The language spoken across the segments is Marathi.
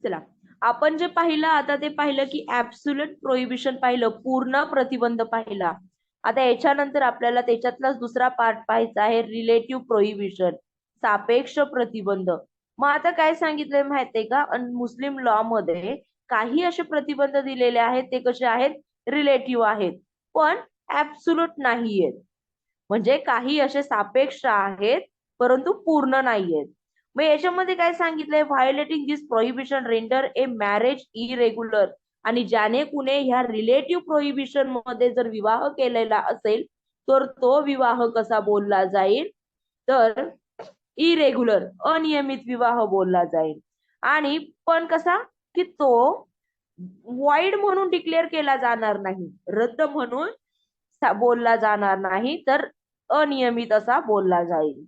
चला, आपण जे पाहिलं आता ते पाहिलं की ऍब्सोल्यूट प्रोहिबिशन पाहिलं, पूर्ण प्रतिबंध पाहिला. आता याच्यानंतर आपल्याला त्याच्यातलाच दुसरा पार्ट पाहायचा आहे, रिलेटिव्ह प्रोहिबिशन, सापेक्ष प्रतिबंध. मग आता काय सांगितलंय माहितीये का, मुस्लिम लॉ मध्ये काही असे प्रतिबंध दिलेले आहेत, ते कसे आहेत, रिलेटिव्ह आहेत, पण ऍब्सोल्यूट नाहीयेत. म्हणजे काही असे सापेक्ष आहेत परंतु पूर्ण नाहीयेत. मग याच्यामध्ये काय सांगितलंय, व्हायोलेटिंग दिस प्रोहिबिशन रेंडर ए मॅरेज इरेग्युलर. आणि ज्याने कुणे ह्या रिलेटिव्ह प्रोहिबिशन मध्ये जर विवाह केलेला असेल तर तो विवाह कसा बोलला जाईल, तर इरेग्युलर, अनियमित विवाह बोलला जाईल. आणि पण कसा, की तो वाईड म्हणून डिक्लेअर केला जाणार नाही, रद्द म्हणून बोलला जाणार नाही, तर अनियमित असा बोलला जाईल.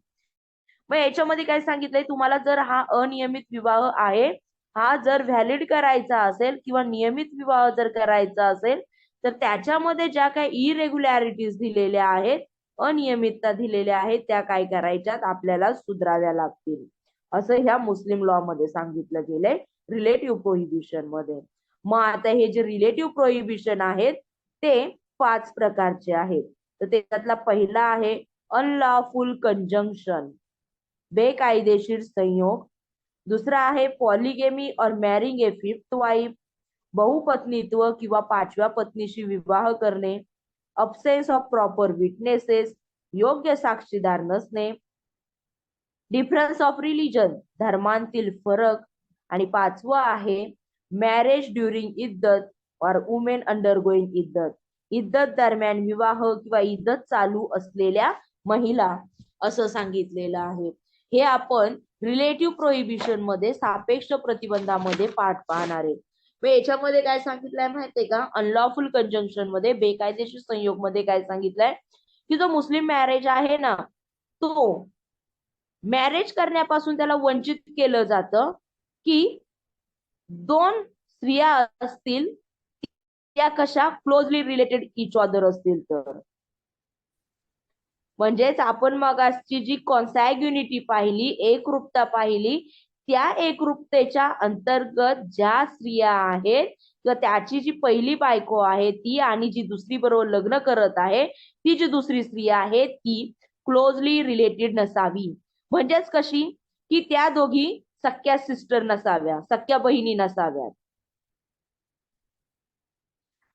मग याच्यामध्ये काय सांगितलंय तुम्हाला, जर हा अनियमित विवाह आहे, हा जर व्हॅलिड करायचा असेल किंवा नियमित विवाह जर करायचा असेल, तर त्याच्यामध्ये ज्या काही इरेग्युलॅरिटीज दिलेल्या आहेत, अनियमितता दिलेल्या आहेत, त्या काय करायच्यात, आपल्याला सुधाराव्या लागतील, असं ह्या मुस्लिम लॉ मध्ये सांगितलं गेलंय रिलेटिव्ह प्रोहिबिशन मध्ये. मग आता हे जे रिलेटिव्ह प्रोहिबिशन आहेत ते 5 प्रकारचे आहेत. तर त्याच्यातला पहिला आहे अनलॉफुल कंजंक्शन, बेकायदेशीर संयोग. दुसरा आहे पॉलिगेमी और मॅरिंग ए फिफ्थ वाईफ, बहुपत्नीत्व किंवा 5व्या पत्नीशी विवाह करणे. अब्सेन्स ऑफ प्रॉपर विटनेसेस, योग्य साक्षीदार नसणे. डिफरन्स ऑफ रिलीजन, धर्मांतील फरक. आणि 5वं आहे मॅरेज ड्युरिंग इद्दत और वुमेन अंडरगोईंग इद्दत, इद्दत दरम्यान विवाह किंवा इद्दत चालू असलेल्या महिला, असं सांगितलेलं आहे. हे आपण रिलेटिव्ह प्रोहिबिशन मध्ये, सापेक्ष प्रतिबंधामध्ये पाठ पाहणार आहे. याच्यामध्ये काय सांगितलंय माहितीये का, अनलॉफुल कंजंक्शन मध्ये, बेकायदेशीर संयोग मध्ये काय सांगितलंय, की जो मुस्लिम मॅरेज आहे ना, तो मॅरेज करण्यापासून त्याला वंचित केलं जातं, की 2 स्त्रिया असतील त्या कशा क्लोजली रिलेटेड इच अदर असतील तर. म्हणजेच आपण मगाची जी कॉन्सॅग्युनिटी पाहिली, एकरूपता पाहिली, त्या एकरूपतेच्या अंतर्गत ज्या स्त्रिया आहेत किंवा त्याची जी पहिली बायको आहे ती आणि जी दुसरी बरोबर लग्न करत आहे ती जी दुसरी स्त्री आहे ती क्लोजली रिलेटेड नसावी. म्हणजेच कशी, की त्या दोघी सख्या सिस्टर नसाव्या, सख्या बहिणी नसाव्यात.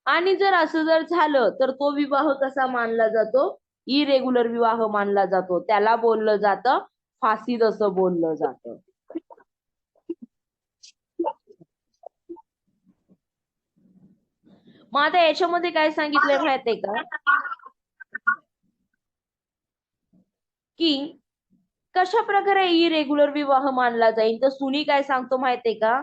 आणि जर असं जर झालं तर तो विवाह कसा मानला जातो, इरेग्युलर विवाह मानला जातो, त्याला बोललं जातं फासीद, असं बोललं जातं. मग आता याच्यामध्ये काय सांगितलंय माहितीये का, की कशा प्रकारे इरेग्युलर विवाह मानला जाईल. तर सुनी काय सांगतो माहितीये का,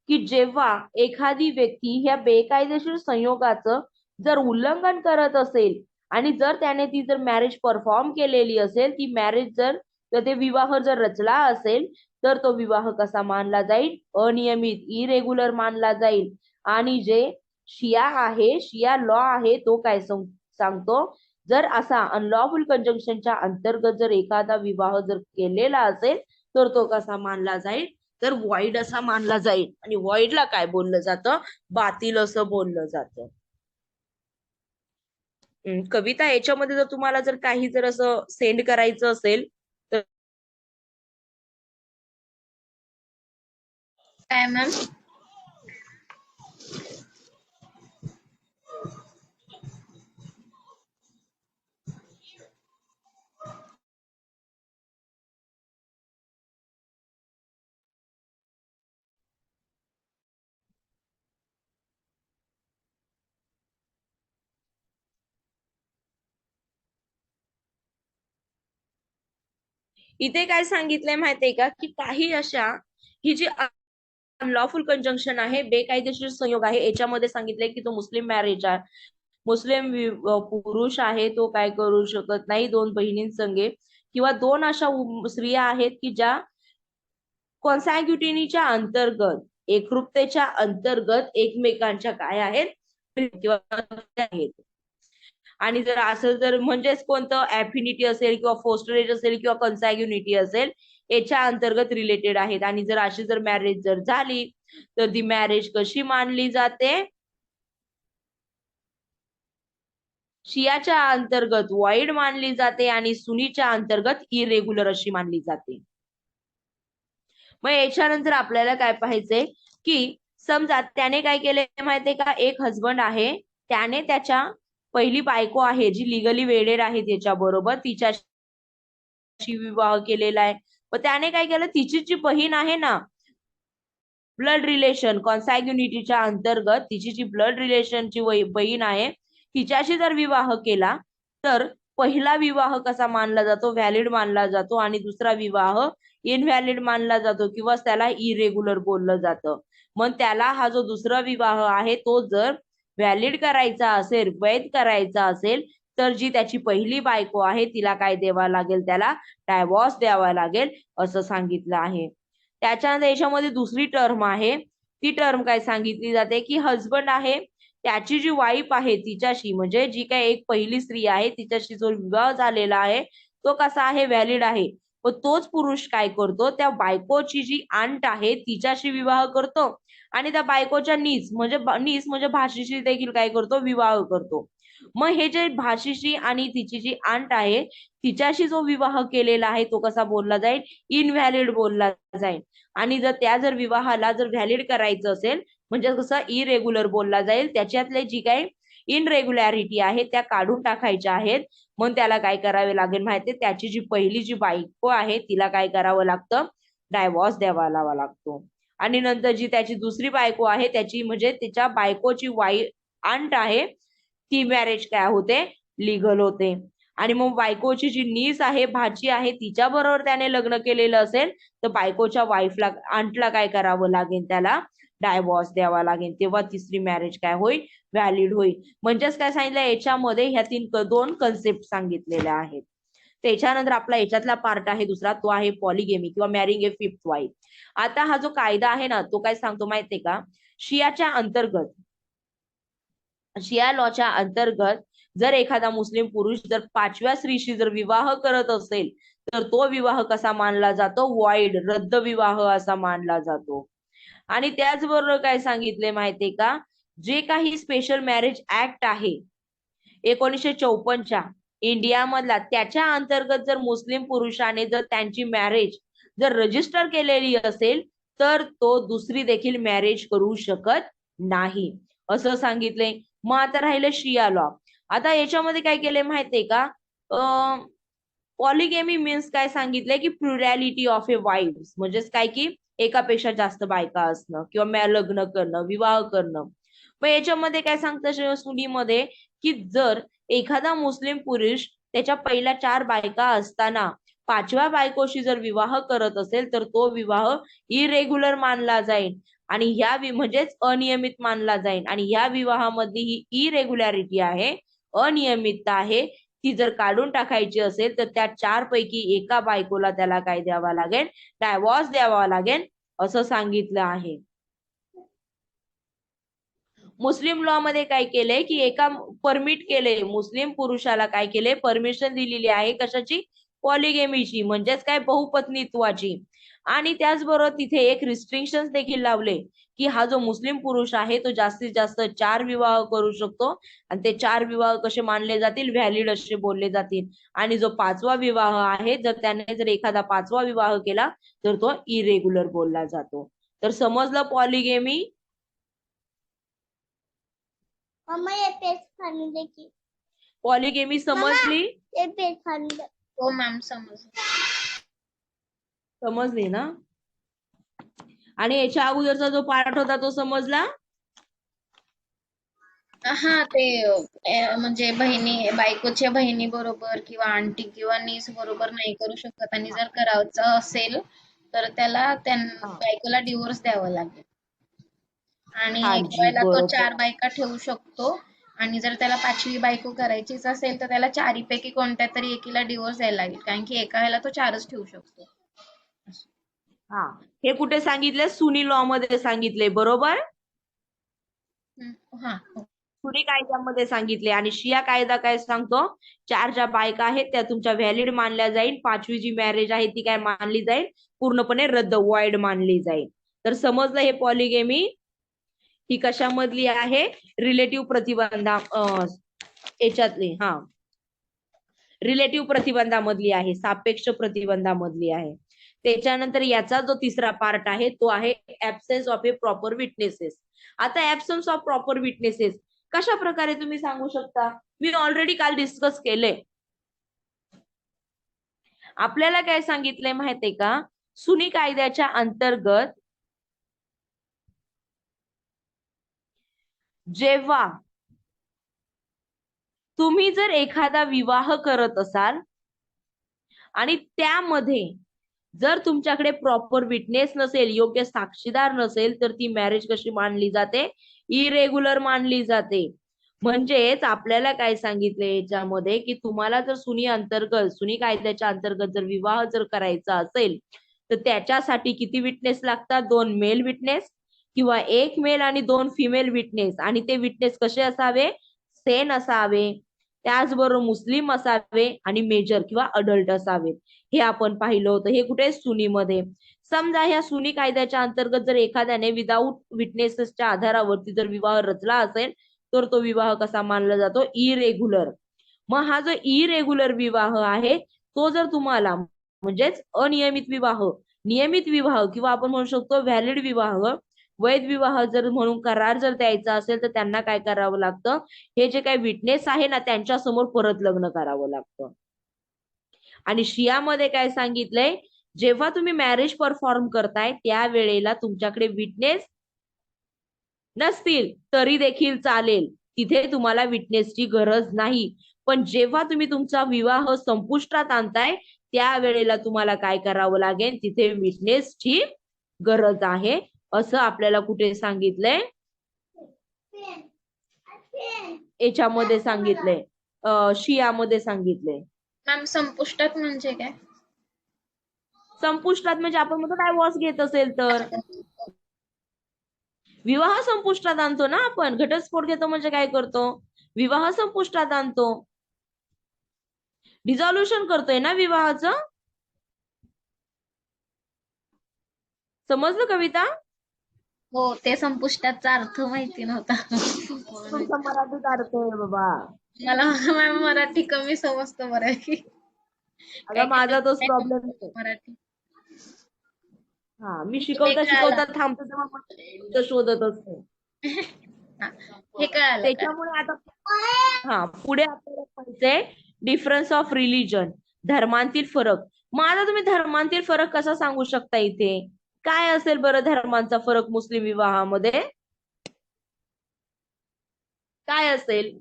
की जेव्हा एखादी व्यक्ती ह्या बेकायदेशीर संयोगाचं जर उल्लंघन करत असेल आणि जर त्याने ती जर मॅरेज परफॉर्म केलेली असेल, ती मॅरेज जर ते विवाह जर रचला असेल, तर तो विवाह कसा मानला जाईल, अनियमित, इरेग्युलर मानला जाईल. आणि जे शिया आहे, शिया लॉ आहे, तो काय सांगतो, जर असा अनलॉफुल कंजंक्शनच्या अंतर्गत जर एखादा विवाह जर केलेला असेल तर तो कसा मानला जाईल, तर वॉइड असा मानला जाईल. आणि वॉइडला काय बोललं जातं, बातिल असं बोललं जातं. कविता, याच्यामध्ये जर तुम्हाला जर काही जर असं सेंड करायचं असेल तर. काय मॅम? इथे काय सांगितलंय माहितीये का, की काही अशा ही जी अनलॉफुल कंजंक्शन आहे, बेकायदेशीर संयोग आहे, याच्यामध्ये सांगितलंय की तो मुस्लिम मॅरेज आहे, मुस्लिम पुरुष आहे तो काय करू शकत नाही 2 बहिणींसंगे किंवा 2 अशा स्त्रिया आहेत की ज्या कॉन्सॅग्युटिनीच्या अंतर्गत, एकरूपतेच्या अंतर्गत एकमेकांच्या काय आहेत किंवा आहेत. आणि जर असं जर म्हणजेच कोणतं ऍफिनिटी असेल किंवा फोस्टरेज असेल किंवा कन्सॅग्युनिटी असेल याच्या अंतर्गत रिलेटेड आहेत. आणि जर अशी जर मॅरेज जर झाली तर ती मॅरेज कशी मानली जाते? शियाच्या अंतर्गत वॉइड मानली जाते आणि सुनीच्या अंतर्गत इरेग्युलर अशी मानली जाते. मग याच्यानंतर आपल्याला काय पाहायचंय की समजा त्याने काय केले माहितीये का, एक हजबंड आहे, त्याने त्याच्या पहिली बायको आहे जी लिगली वेडेड आहे त्याच्या बरोबर तिच्याशी विवाह केलेला आहे. पण त्याने काय केलं, तिची जी बहीण आहे ना ब्लड रिलेशन कॉन्सॅग्युनिटीच्या अंतर्गत तिची जी ब्लड रिलेशनची बहीण आहे तिच्याशी जर विवाह केला तर पहिला विवाह कसा मानला जातो? व्हॅलिड मानला जातो आणि दुसरा विवाह इनव्हॅलिड मानला जातो किंवा त्याला इरेग्युलर बोललं जातं. मग त्याला हा जो दुसरा विवाह आहे तो जर व्हॅलिड करायचा असेल, वैध करायचा असेल तर जी त्याची पहिली बायको आहे तिला काय द्यावा लागेल? त्याला डायव्हॉर्स द्यावा लागेल असं सांगितलं आहे. त्याच्यानंतर याच्यामध्ये दुसरी टर्म आहे, ती टर्म काय सांगितली जाते की हजबंड आहे त्याची जी वाईफ आहे तिच्याशी म्हणजे जी काय एक पहिली स्त्री आहे तिच्याशी जो विवाह झालेला आहे तो कसा आहे? व्हॅलिड आहे. पण तोच पुरुष काय करतो, त्या बायकोची जी आंट आहे तिच्याशी विवाह करतो आणि त्या बायकोच्या नीस म्हणजे भाषेशी देखील काय करतो? विवाह करतो. मग हे जे भाषेशी आणि तिची जी आंट आहे तिच्याशी जो विवाह केलेला आहे तो कसा बोलला जाईल? इनव्हॅलिड बोलला जाईल. आणि जर विवाहाला जर व्हॅलिड करायचं असेल म्हणजे कसं इरेग्युलर बोलला जाईल. त्याच्यातले जी काही इनरेग्युलॅरिटी आहे त्या काढून टाकायच्या आहेत. मग त्याला काय करावे लागेल माहितीये? त्याची जी पहिली जी बायको आहे तिला काय करावं लागतं? डायव्हॉर्स द्यावा लागतो. आणि नंतर जी त्याची दुसरी बायको आहे त्याची म्हणजे त्याच्या बायकोची आंट आहे ती मॅरेज काय होते? लिगल होते. आणि मग बायकोची जी नीस आहे, भाची आहे, तिच्या बरोबर त्याने लग्न केलेलं असेल तर बायकोच्या वाईफला आंटला काय करावं लागेल? त्याला डायव्हॉर्स द्यावा लागेल. तेव्हा तिसरी मॅरेज काय होईल? व्हॅलिड होईल. म्हणजेच काय सांगितलं याच्यामध्ये ह्या दोन कन्सेप्ट सांगितलेल्या आहेत. त्याच्यानंतर आपला याच्यातला पार्ट आहे दुसरा, तो आहे पॉलिगेमी किंवा मॅरिंग ए फिफ्थ वाईफ. आता हा जो कायदा आहे ना तो काय सांगतो माहितीये का? शिया लॉच्या अंतर्गत जर एखादा मुस्लिम पुरुष जर 5व्या स्त्रीशी जर विवाह करत असेल तर तो विवाह कसा मानला जातो? वॉइड, रद्द विवाह असा मानला जातो. आणि त्याचबरोबर काय सांगितले माहितीये का? जे काही स्पेशल मॅरेज ऍक्ट आहे 1954च्या इंडियामधला त्याच्या अंतर्गत जर मुस्लिम पुरुषाने जर त्यांची मॅरेज जर रजिस्टर केलेली असेल तर तो दुसरी देखील मॅरेज करू शकत नाही असं सांगितलंय. मग आता राहिलं शिया लॉ. आता याच्यामध्ये काय केलंय माहितीये का? पॉलिगेमी मीन्स काय सांगितलंय की प्लुरॅलिटी ऑफ ए वाईफ्स म्हणजेच काय की एकापेक्षा जास्त बायका असणं किंवा लग्न करणं, विवाह करणं. मग याच्यामध्ये काय सांगतं सुनीमध्ये की जर एखादा मुस्लिम पुरुष त्याच्या पहिल्या 4 बायका असताना 5व्या बायकोशी जर विवाह करत असेल तर तो विवाह इरेग्युलर मानला जाईल आणि म्हणजेच अनियमित मानला जाईल. आणि ह्या विवाहामधली ही इरेग्युलॅरिटी आहे, अनियमितता आहे, ती जर काढून टाकायची असेल तर त्या 4 पैकी एका बायकोला त्याला काय द्यावा लागेल? डायव्हॉर्स द्यावा लागेल असं सांगितलं आहे. मुस्लिम लॉ मध्ये काय केलंय की परमिट केले मुस्लिम पुरुषाला काय केले? परमिशन दिलेली आहे कशाची? पॉलिगेमीची म्हणजेच काय? बहुपत्नीत्वाची. आणि त्याचबरोबर तिथे एक रिस्ट्रिक्शन देखील लावले की हा जो मुस्लिम पुरुष आहे तो जास्तीत जास्त 4 विवाह करू शकतो आणि ते 4 विवाह कसे मानले जातील? व्हॅलिड असे बोलले जातील. आणि जो 5वा विवाह आहे जर त्याने जर एखादा 5वा विवाह केला तर तो इरेग्युलर बोलला जातो. तर समजलं पॉलिगेमी? मम्मा ये पेज फाड़ने देखी. पॉलिगेमी समजली? ये पेज फाड़ने. हो मॅम समजली ना? आणि याच्या अगोदरचा जो पार्ट होता तो समजला? हा ते म्हणजे बायकोच्या बहिणी बरोबर किंवा आंटी किंवा नीस बरोबर नाही करू शकत आणि जर करायचं असेल तर त्याला बायकोला डिवोर्स द्यावा लागेल. आणि हाजी एका तो 4 बरोबर. बायका ठेवू शकतो आणि जर त्याला 5वी बायको करायचीच असेल तर त्याला 4 पैकी कोणत्या तरी एकीला डिवोर्स द्यायला लागेल कारण की एका ह्याला तो 4च ठेवू शकतो. हा, हे कुठे सांगितले? सुनी लॉ मध्ये सांगितले बरोबर. हा सुनी कायद्यामध्ये सांगितले. आणि शिया कायदा काय सांगतो, 4 ज्या बायका आहेत त्या तुमच्या व्हॅलिड मानल्या जाईल. 5वी जी मॅरेज आहे ती काय मानली जाईल, पूर्णपणे रद्द, वॉइड मानली जाईल. तर समजलं हे पॉलिगेमी ही कशामधली आहे, रिलेटिव्ह प्रतिबंधा याच्यातली, हा रिलेटिव्ह प्रतिबंधामधली आहे, सापेक्ष प्रतिबंधामधली आहे. त्याच्यानंतर याचा जो तिसरा पार्ट आहे तो आहे ऍब्सेन्स ऑफ ए प्रॉपर विटनेसेस. आता ऍब्सेन्स ऑफ प्रॉपर विटनेसेस कशा प्रकारे तुम्ही सांगू शकता, मी ऑलरेडी काल डिस्कस केलंय. आपल्याला काय सांगितलंय माहितीये का, सुनी कायद्याच्या अंतर्गत जेव्हा तुम्ही जर एखादा विवाह करत असाल आणि त्यामध्ये जर तुमच्याकडे प्रॉपर विटनेस नसेल, योग्य साक्षीदार नसेल, तर ती मॅरेज कशी मानली जाते, इरेग्युलर मानली जाते. म्हणजेच आपल्याला काय सांगितलंय याच्यामध्ये की तुम्हाला जर सुनी कायद्याच्या अंतर्गत जर विवाह जर करायचा असेल तर त्याच्यासाठी किती विटनेस लागतात, 2 मेल विटनेस किंवा 1 मेल आणि 2 फिमेल विटनेस. आणि ते विटनेस कसे असावे, सेन असावे, त्याचबरोबर मुस्लिम असावे आणि मेजर किंवा अडल्ट असावे. हे आपण पाहिलं होतं. हे कुठे, सुनीमध्ये. समजा ह्या सुनी कायद्याच्या अंतर्गत जर एखाद्याने विदाऊट विटनेसेसच्या आधारावरती जर विवाह रचला असेल तर तो विवाह कसा मानला जातो, इरेग्युलर. मग हा जो इरेग्युलर विवाह आहे तो जर तुम्हाला म्हणजेच अनियमित विवाह, नियमित विवाह किंवा आपण म्हणू शकतो व्हॅलिड विवाह, वैध विवाह जर म्हणून करार जर द्यायचा असेल तर त्यांना काय करावं लागतं, हे जे काही विटनेस आहे ना त्यांच्या समोर परत लग्न करावं लागतं. आणि शियामध्ये काय सांगितलंय, जेव्हा तुम्ही मॅरेज परफॉर्म करताय त्यावेळेला तुमच्याकडे विटनेस नसतील तरी देखील चालेल, तिथे तुम्हाला विटनेसची गरज नाही. पण जेव्हा तुम्ही तुमचा विवाह संपुष्टात आणताय त्यावेळेला तुम्हाला काय करावं लागेल, तिथे विटनेसची गरज आहे, असं आपल्याला कुठे सांगितलंय, याच्यामध्ये सांगितलंय, शियामध्ये सांगितलंय. मॅम संपुष्टात म्हणजे काय? संपुष्टात म्हणजे आपण म्हणतो डायव्हॉर्स घेत असेल तर विवाह संपुष्टात आणतो ना आपण. घटस्फोट घेतो म्हणजे काय करतो, विवाह संपुष्टात आणतो, डिझॉल्युशन करतोय ना विवाहाचं. समजलं कविता? हो, ते संपुष्टाचा अर्थ माहिती नव्हता. तुमचा मराठीत अर्थ आहे बाबा. मला मॅम मराठी कमी समजतं मराठी. आता माझा तोच काय प्रॉब्लेम समजतं आहे. मराठी. हा, मी हे शिकवता कळालं. थांबतो तेव्हा पण शोधत असते. हा, हे कळालं का? त्याच्यामुळे आता हा पुढे आपल्याला पाहिजे डिफरन्स ऑफ रिलीजन, धर्मांतील फरक. मग आता तुम्ही धर्मांतील फरक कसा सांगू शकता, इथे काय असेल बरं धर्मांचा फरक मुस्लिम विवाहामध्ये, काय असेल?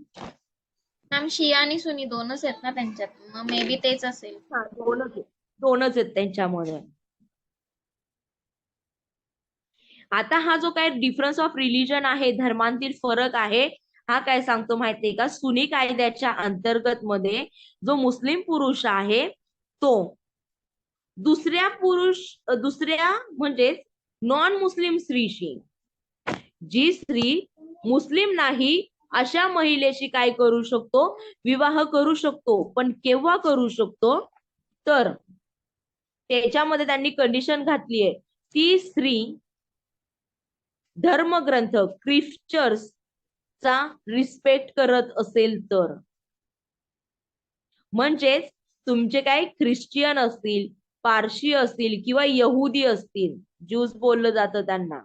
मॅम शिया आणि सुनी दोनच आहेत ना त्यांच्यात, मग मे बी तेच असेल. हा, दोनच आहेत त्यांच्यामध्ये. आता हा जो काय डिफरन्स ऑफ रिलीजन आहे, धर्मांतील फरक आहे, हा काय सांगतो माहितीये का, सुनी कायद्याच्या अंतर्गत मध्ये जो मुस्लिम पुरुष आहे तो दुसऱ्या म्हणजे नॉन मुस्लिम स्त्रीशी, जी स्त्री मुस्लिम नाही अशा महिलेशी काय करू शकतो, विवाह करू शकतो. पण केव्हा करू शकतो, तर त्याच्यामध्ये त्यांनी कंडिशन घातली आहे, ती स्त्री धर्मग्रंथ स्क्रिप्चर्स चा रिस्पेक्ट करत असेल तर. म्हणजेच तुमचे काय ख्रिश्चियन असतील, पारशी असतील किंवा यहुदी असतील, ज्यूज बोललं जातं त्यांना,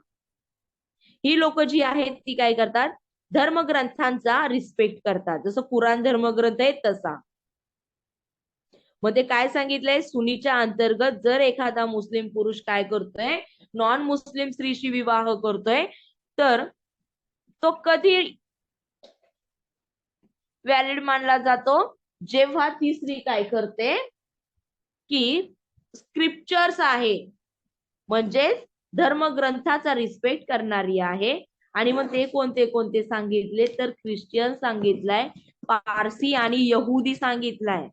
ही लोक जी आहेत ती काय करतात, धर्मग्रंथांचा रिस्पेक्ट करतात, जसं कुराण धर्मग्रंथ आहे तसा. मग ते काय सांगितलंय, सुनीच्या अंतर्गत जर एखादा मुस्लिम पुरुष काय करतोय, नॉन मुस्लिम स्त्रीशी विवाह करतोय, तर तो कधी व्हॅलिड मानला जातो, जेव्हा ती स्त्री काय करते की स्क्रिप्चर्स आहे, म्हणजे धर्मग्रंथाचा रिस्पेक्ट करणारी आहे. आणि मग ते कोणते कोणते सांगितले, तर ख्रिश्चियन सांगितलाय, पारसी आणि यहुदी सांगितलाय.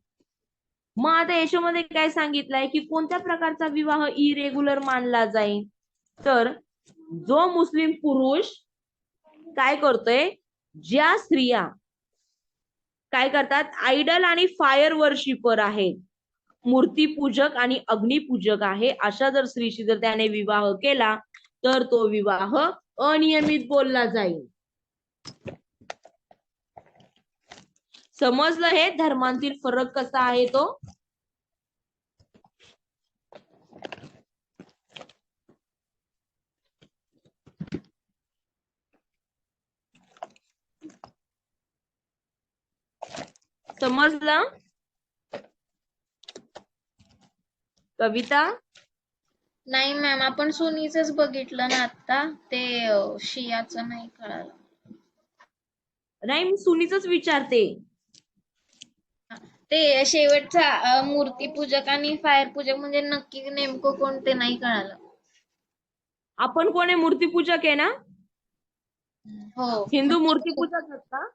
मग आता याच्यामध्ये काय सांगितलंय की कोणत्या प्रकारचा विवाह इरेग्युलर मानला जाईल, तर जो मुस्लिम पुरुष काय करतोय, ज्या स्त्रिया काय करतात, आयडल आणि फायर वर्शिपर आहेत, मूर्तीपूजक आणि अग्निपूजक आहे, अशा जर स्त्रीशी जर त्याने विवाह केला तर तो विवाह अनियमित बोलला जाईल. समजलं हे धर्मांतील फरक कसा आहे तो? समजलं कविता? नाही मॅम, आपण सुनीचंच बघितलं ना आता, ते शियाचं नाही कळालं. नाही, मी सुनीच विचारते. ते शेवटचा मूर्तीपूजक आणि फायर पूजक म्हणजे नक्की नेमकं कोणते नाही कळालं. आपण कोण आहे, मूर्तीपूजक आहे ना? हो हिंदू मूर्तीपूजक आहेत का?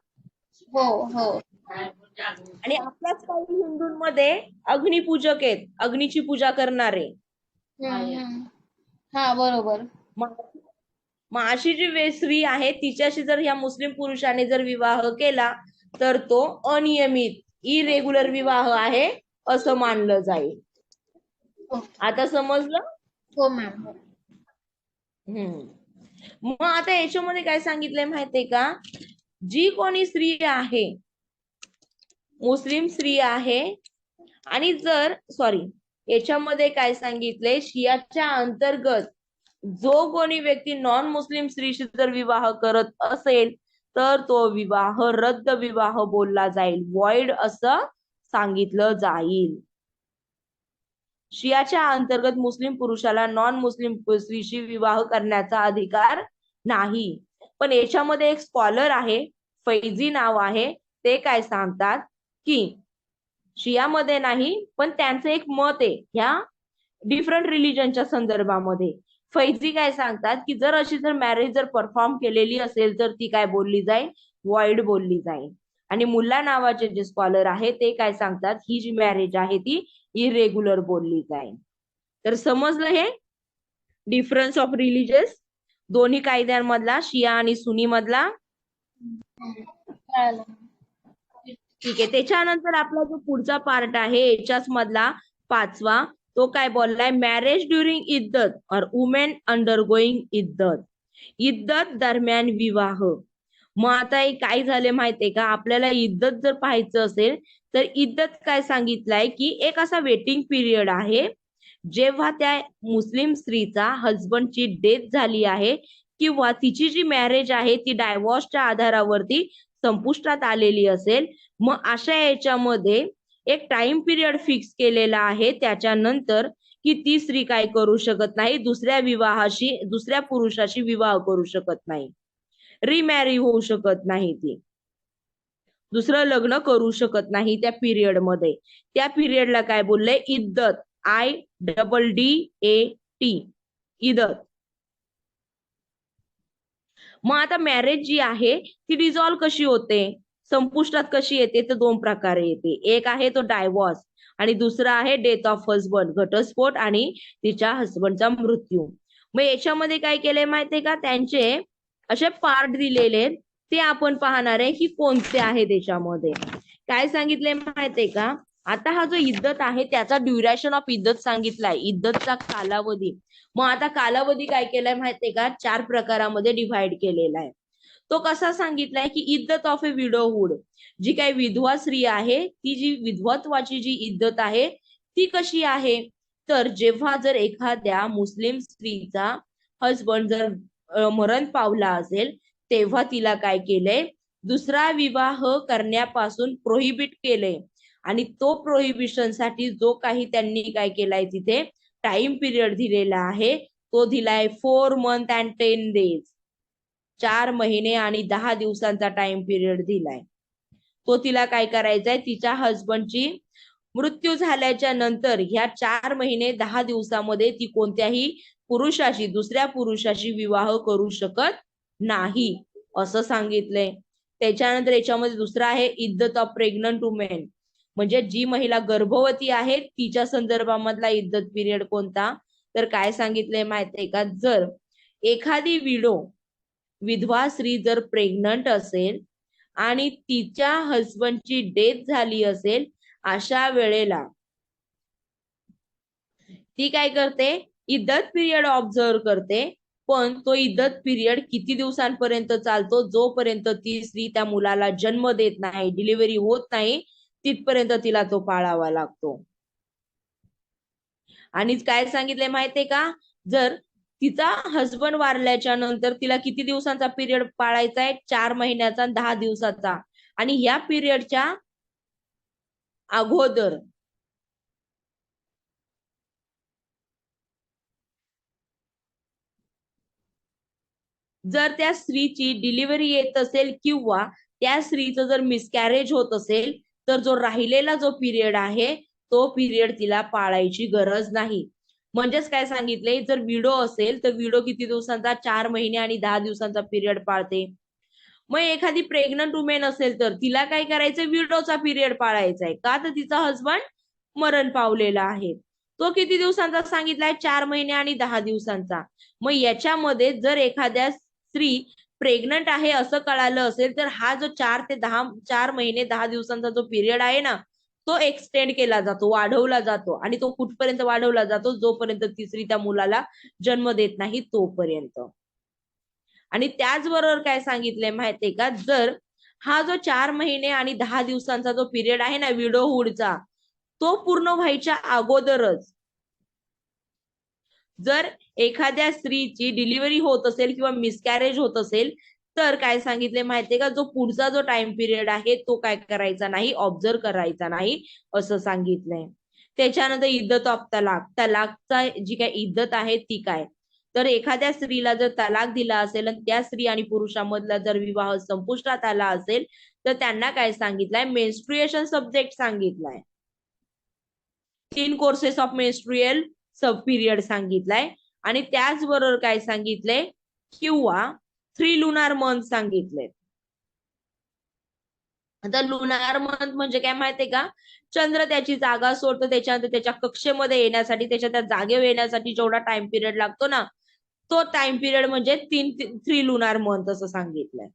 हो हो. आणि आपल्याच काही हिंदूंमध्ये अग्निपूजक आहेत, अग्नीची पूजा करणारे. हा बरोबर. मग अशी जी स्त्री आहे तिच्याशी जर ह्या मुस्लिम पुरुषाने जर विवाह केला तर तो अनियमित, इरेग्युलर विवाह आहे असं मानलं जाईल. आता समजलं? हो मॅम. मग आता याच्यामध्ये काय सांगितलंय माहितीये का, जी कोणी स्त्री आहे, मुस्लिम स्त्री आहे, आणि जर याच्यामध्ये काय सांगितलंय, शियाच्या अंतर्गत जो कोणी व्यक्ती नॉन मुस्लिम स्त्रीशी जर विवाह करत असेल तर तो विवाह रद्द विवाह बोलला जाईल, वॉइड असं सांगितलं जाईल. शियाच्या अंतर्गत मुस्लिम पुरुषाला नॉन मुस्लिम स्त्रीशी विवाह करण्याचा अधिकार नाही. पण याच्यामध्ये एक स्कॉलर आहे, फैजी नाव आहे, ते काय सांगतात की शियामध्ये नाही, पण त्यांचं एक मत आहे ह्या डिफरंट रिलीजनच्या संदर्भामध्ये. फैजी काय सांगतात की जर अशी जर मॅरेज जर परफॉर्म केलेली असेल तर ती काय बोलली जाईल, वॉइड बोलली जाईल. आणि मुल्ला नावाचे जे स्कॉलर आहे ते काय सांगतात, ही जी मॅरेज आहे ती इरेग्युलर बोलली जाईल. तर समजलं हे डिफरन्स ऑफ रिलीजियस दोन्ही कायद्यांमधला, शिया आणि सुनी मधला? ठीक आहे. त्याच्यानंतर आपला जो पुढचा पार्ट आहे याच्याच मधला 5वा, तो काय बोललाय, मॅरेज ड्युरिंग इद्दत और वुमेन अंडरगोईंग इद्दत, इद्दत दरम्यान विवाह. मग आता काय झाले माहितीये का, आपल्याला इद्दत जर पाहायचं असेल तर इद्दत काय सांगितलंय की एक असा वेटिंग पिरियड आहे जेव्हा त्या मुस्लिम स्त्रीचा हजबंडची डेथ झाली आहे किंवा तिची जी मॅरेज आहे ती डायव्होर्सच्या आधारावरती संपुष्टात आलेली असेल, मग अशा याच्यामध्ये एक टाइम पिरियड फिक्स केलेला आहे, त्याच्यानंतर की ती स्त्री काय करू शकत नाही, दुसऱ्या पुरुषाशी विवाह करू शकत नाही, रिमॅरी होऊ शकत नाही, ती दुसरं लग्न करू शकत नाही त्या पिरियड मध्ये. त्या पिरियडला काय बोललंय, इद्दत, IDDAT, इद्दत. मग आता मॅरेज जी आहे ती डिझॉल्व कशी होते, संपुष्टात कशी येते, तर 2 प्रकारे येते. एक आहे तो डायव्हॉर्स आणि दुसरा आहे डेथ ऑफ हजबंड, घटस्फोट आणि तिच्या हजबंडचा मृत्यू. मग याच्यामध्ये काय केलंय माहितीये का, त्यांचे असे पार्ट दिलेले ते आपण पाहणार आहे की कोणते आहे. त्याच्यामध्ये काय सांगितलंय माहितीये का, आता हा जो इद्दत आहे त्याचा ड्युरेशन ऑफ इद्दत सांगितलाय, इद्दतचा कालावधी. मग आता कालावधी काय केलाय माहितीये का, 4 प्रकारामध्ये डिव्हाइड केलेला आहे. तो कसा सांगितलाय की इद्दत ऑफ ए विडोहुड, जी काही विधवा स्त्री आहे ती जी विधवत्वाची जी इद्दत आहे ती कशी आहे, तर जेव्हा जर एखाद्या मुस्लिम स्त्रीचा हजबंड जर मरण पावला असेल तेव्हा तिला काय केलंय, दुसरा विवाह करण्यापासून प्रोहिबिट केलंय. आणि तो प्रोहिबिशन साठी जो काही त्यांनी काय केलाय तिथे टाइम पिरियड दिलेला आहे तो दिलाय 4 months and 10 days, 4 महिने आणि 10 दिवसांचा टाइम पिरियड दिलाय. तो तिला काय करायचाय, तिच्या हजबंडची मृत्यू झाल्याच्या नंतर ह्या 4 महिने 10 दिवसामध्ये ती कोणत्याही पुरुषाशी, दुसऱ्या पुरुषाशी विवाह करू शकत नाही असं सांगितलंय. त्याच्यानंतर याच्यामध्ये दुसरा आहे इद्दत ऑफ प्रेग्नंट वुमेन, म्हणजे जी महिला गर्भवती आहे तिच्या संदर्भामधला इद्दत पिरियड कोणता, तर काय सांगितलंय माहितीये का, जर एखादी विधवा स्त्री जर प्रेग्नंट असेल आणि तिच्या हसबंडची डेथ झाली असेल, अशा वेळेला ती काय करते, इद्दत पिरियड ऑब्झर्व करते. पण तो इद्दत पिरियड किती दिवसांपर्यंत चालतो, जोपर्यंत ती स्त्री त्या मुलाला जन्म देत नाही, डिलिव्हरी होत नाही, तिथपर्यंत तिला तो पाळावा लागतो. आणि काय सांगितलंय माहितीये का, जर तिचा हसबंड वारल्याच्या नंतर तिला किती दिवसांचा पिरियड पाळायचा आहे, 4 महिन्याचा आणि 10 दिवसाचा. आणि ह्या पिरियडच्या अगोदर जर त्या स्त्रीची डिलिव्हरी येत असेल किंवा त्या स्त्रीचं जर मिसकॅरेज होत असेल, तर जो राहिलेला जो पिरियड आहे तो पिरियड तिला पाळायची गरज नाही. म्हणजेच काय सांगितले, जर विडो असेल तर विडो किती दिवसांचा, 4 महिने आणि 10 दिवसांचा पिरियड पाळते. मग एखादी प्रेग्नंट वुमेन असेल तर तिला काय करायचं, विडोचा पिरियड पाळायचा आहे. का तर तिचा हसबंड मरण पावलेला आहे. तो किती दिवसांचा सांगितलाय, 4 महिने आणि 10 दिवसांचा. मग याच्यामध्ये जर एखाद्या स्त्री प्रेग्नंट आहे असं कळालं असेल, तर हा जो 4 महिने 10 दिवसांचा जो पिरियड आहे ना, तो एक्सटेंड केला जातो, वाढवला जातो. आणि तो कुठपर्यंत वाढवला जातो, जोपर्यंत ती स्त्री त्या मुलाला जन्म देत नाही तोपर्यंत. आणि त्याचबरोबर काय सांगितलंय माहितीये का, जर हा जो 4 महिने आणि 10 दिवसांचा जो पिरियड आहे ना विडोहुडचा, तो पूर्ण व्हायच्या अगोदरच जर एखाद्या स्त्रीची डिलिव्हरी होत असेल किंवा मिसकॅरेज होत असेल, तर काय सांगितले माहितीये का, जो पुढचा जो टाइम पिरियड आहे तो काय करायचा नाही, ऑब्झर्व करायचा नाही, असं सांगितलंय. त्याच्यानंतर इद्दत ऑफ तलाक, तलाकचा जी काय इद्दत आहे ती काय, तर एखाद्या स्त्रीला जर तलाक दिला असेल आणि त्या स्त्री आणि पुरुषामधला जर विवाह संपुष्टात आला असेल, तर त्यांना काय सांगितलंय, मेन्स्ट्रुएशन सब्जेक्ट सांगितलाय. 3 courses of menstrual sub period सांगितलाय. आणि त्याचबरोबर काय सांगितलंय, किंवा 3 लुनार मंथ सांगितले. आता लुनार मंथ म्हणजे काय माहितीये का, चंद्र त्याची जागा सोडतो, त्याच्यानंतर त्याच्या कक्षेमध्ये येण्यासाठी, त्याच्या त्या जागेवर येण्यासाठी जेवढा टाइम पिरियड लागतो ना, तो टाइम पिरियड म्हणजे 3 लुनार मंथ असं सांगितलंय.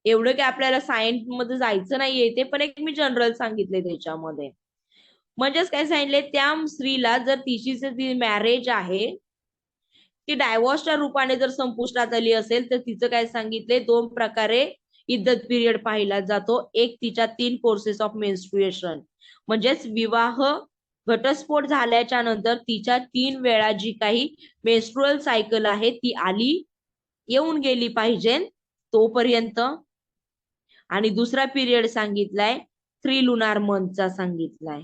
एवढं की आपल्याला सायन्स मध्ये जायचं नाहीये ते, पण एक मी जनरल सांगितले त्याच्यामध्ये. म्हणजेच काय सांगितले, त्या स्त्रीला जर तिची मॅरेज आहे ती डायव्होर्सच्या रूपाने जर संपुष्टात आली असेल, तर तिचं काय सांगितले, 2 प्रकारे इद्दत पिरियड पाहिला जातो. एक, तिच्या 3 कोर्सेस ऑफ मेन्स्ट्रुएशन, म्हणजेच विवाह घटस्फोट झाल्याच्या नंतर तिच्या 3 वेळा जी काही मेन्स्ट्रुअल सायकल आहे ती येऊन गेली पाहिजे तोपर्यंत. आणि दुसरा पिरियड सांगितलाय 3 लुनार मंथचा सांगितलाय.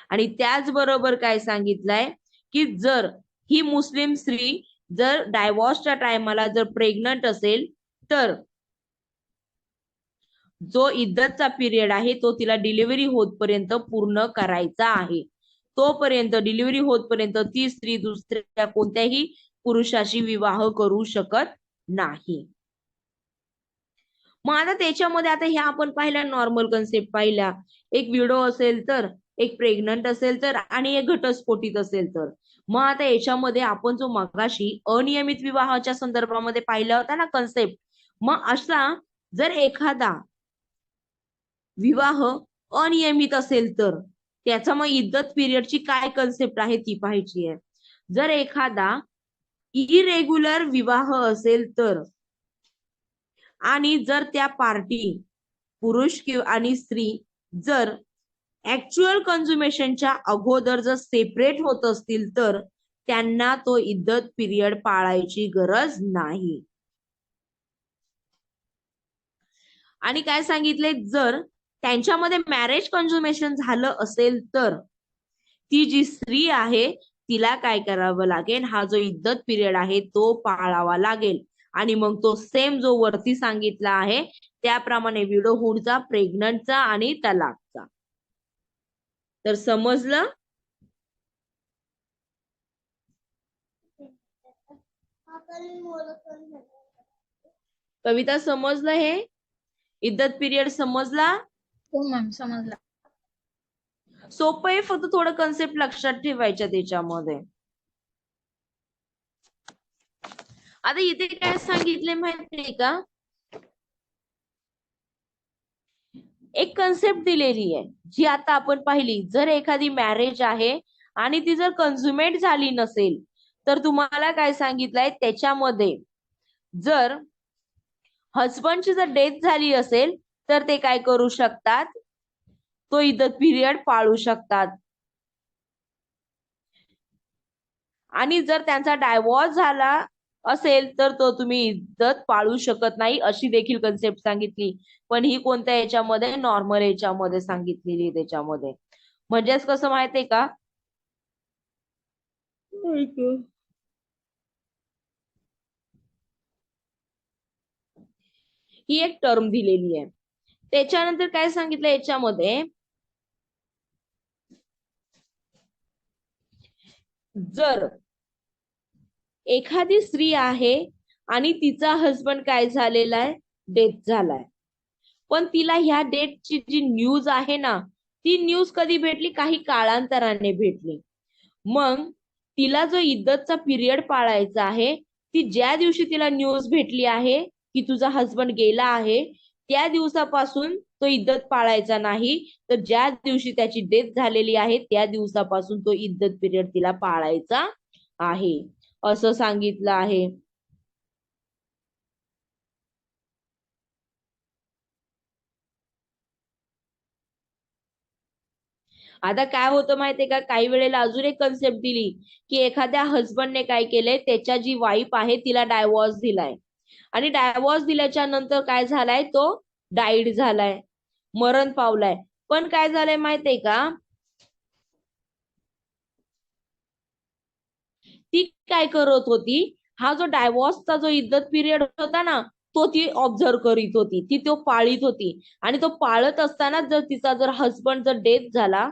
आणि त्याचबरोबर काय सांगितलंय, की जर ही मुस्लिम स्त्री जर डायव्होर्सच्या टायमाला जर प्रेग्नंट असेल, तर जो इद्दतचा पिरियड आहे तो तिला डिलिव्हरी होतपर्यंत पूर्ण करायचा आहे. तोपर्यंत डिलिव्हरी होतपर्यंत ती स्त्री दुसऱ्या कोणत्याही पुरुषाशी विवाह करू शकत नाही. मग आता त्याच्यामध्ये आता ह्या आपण पाहिल्या नॉर्मल कन्सेप्ट पाहिल्या, एक विडो असेल तर, एक प्रेग्नंट असेल तर, आणि एक घटस्फोटित असेल तर. मग आता याच्यामध्ये आपण जो मगाशी अनियमित विवाहाच्या संदर्भामध्ये पाहिला होता ना कन्सेप्ट, मग असा जर एखादा विवाह अनियमित असेल तर त्याचा मग इद्दत पिरियडची काय कन्सेप्ट आहे ती पाहायची आहे. जर एखादा इरेग्युलर विवाह असेल तर, आणि जर त्या पार्टी पुरुष आणि स्त्री जर ऍक्च्युअल कन्झ्युमेशनच्या अगोदर जर सेपरेट होत असतील, तर त्यांना तो इद्दत पिरियड पाळायची गरज नाही. आणि काय सांगितले, जर त्यांच्यामध्ये मॅरेज कन्झ्युमेशन झालं असेल, तर ती जी स्त्री आहे तिला काय करावं लागेल, हा जो इद्दत पिरियड आहे तो पाळावा लागेल. आणि मग तो सेम जो वरती सांगितला आहे त्याप्रमाणे विडोहुडचा, प्रेग्नंटचा आणि तलाकचा. तर समजलं? कविता समजलं हे इद्दत पिरियड समजला? हो मॅम, समजला. सोपं आहे, फक्त थोडं कन्सेप्ट लक्षात ठेवायच्या त्याच्यामध्ये. आता इथे काय सांगितले माहितीये का, एक कन्सेप्ट दिलेली आहे जी आता आपण पाहिली. जर एखादी मॅरेज आहे आणि ती जर कन्झ्युमेट झाली नसेल, तर तुम्हाला काय सांगितलंय त्याच्यामध्ये, जर हजबंडची जर डेथ झाली असेल तर ते काय करू शकतात, तो इद्दत पिरियड पाळू शकतात. आणि जर त्यांचा डायव्हॉर्स झाला असेल तर तो तुम्ही इद्दत पाळू शकत नाही, अशी देखील कन्सेप्ट सांगितली. पण ही कोणत्या याच्यामध्ये, नॉर्मल याच्यामध्ये सांगितलेली त्याच्यामध्ये. म्हणजेच कसं माहितीये का, ही एक टर्म दिलेली आहे. त्याच्यानंतर काय सांगितलं याच्यामध्ये, जर एखादी स्त्री आहे आणि तिचा हसबंड काय झालेला आहे, डेथ झालाय, पण तिला ह्या डेटची जी न्यूज आहे ना, ती न्यूज कधी भेटली, काही काळांतराने भेटली. मग तिला जो इद्दतचा पिरियड पाळायचा आहे, ती ज्या दिवशी तिला न्यूज भेटली आहे की तुझा हसबंड गेला आहे, त्या दिवसापासून तो इद्दत पाळायचा नाही, तर ज्या दिवशी त्याची डेथ झालेली आहे त्या दिवसापासून तो इद्दत पिरियड तिला पाळायचा आहे, असं सांगितलं आहे. आता काय होतं माहितीये का, काही वेळेला अजून एक कन्सेप्ट दिली की एखाद्या हजबंडने काय केलंय, त्याच्या जी वाईफ आहे तिला डायव्हॉर्स दिलाय, आणि डायव्हॉर्स दिल्याच्या नंतर काय झालाय, तो डाईड झालाय, मरण पावलाय. पण काय झालंय माहितीये का, ती काय करत होती, हा जो डायव्हॉर्सचा जो इद्दत पिरियड होता ना, तो ती ऑब्झर्व करीत होती, ती तो पाळीत होती. आणि तो पाळत असताना जर तिचा जर हसबंड जर डेथ झाला,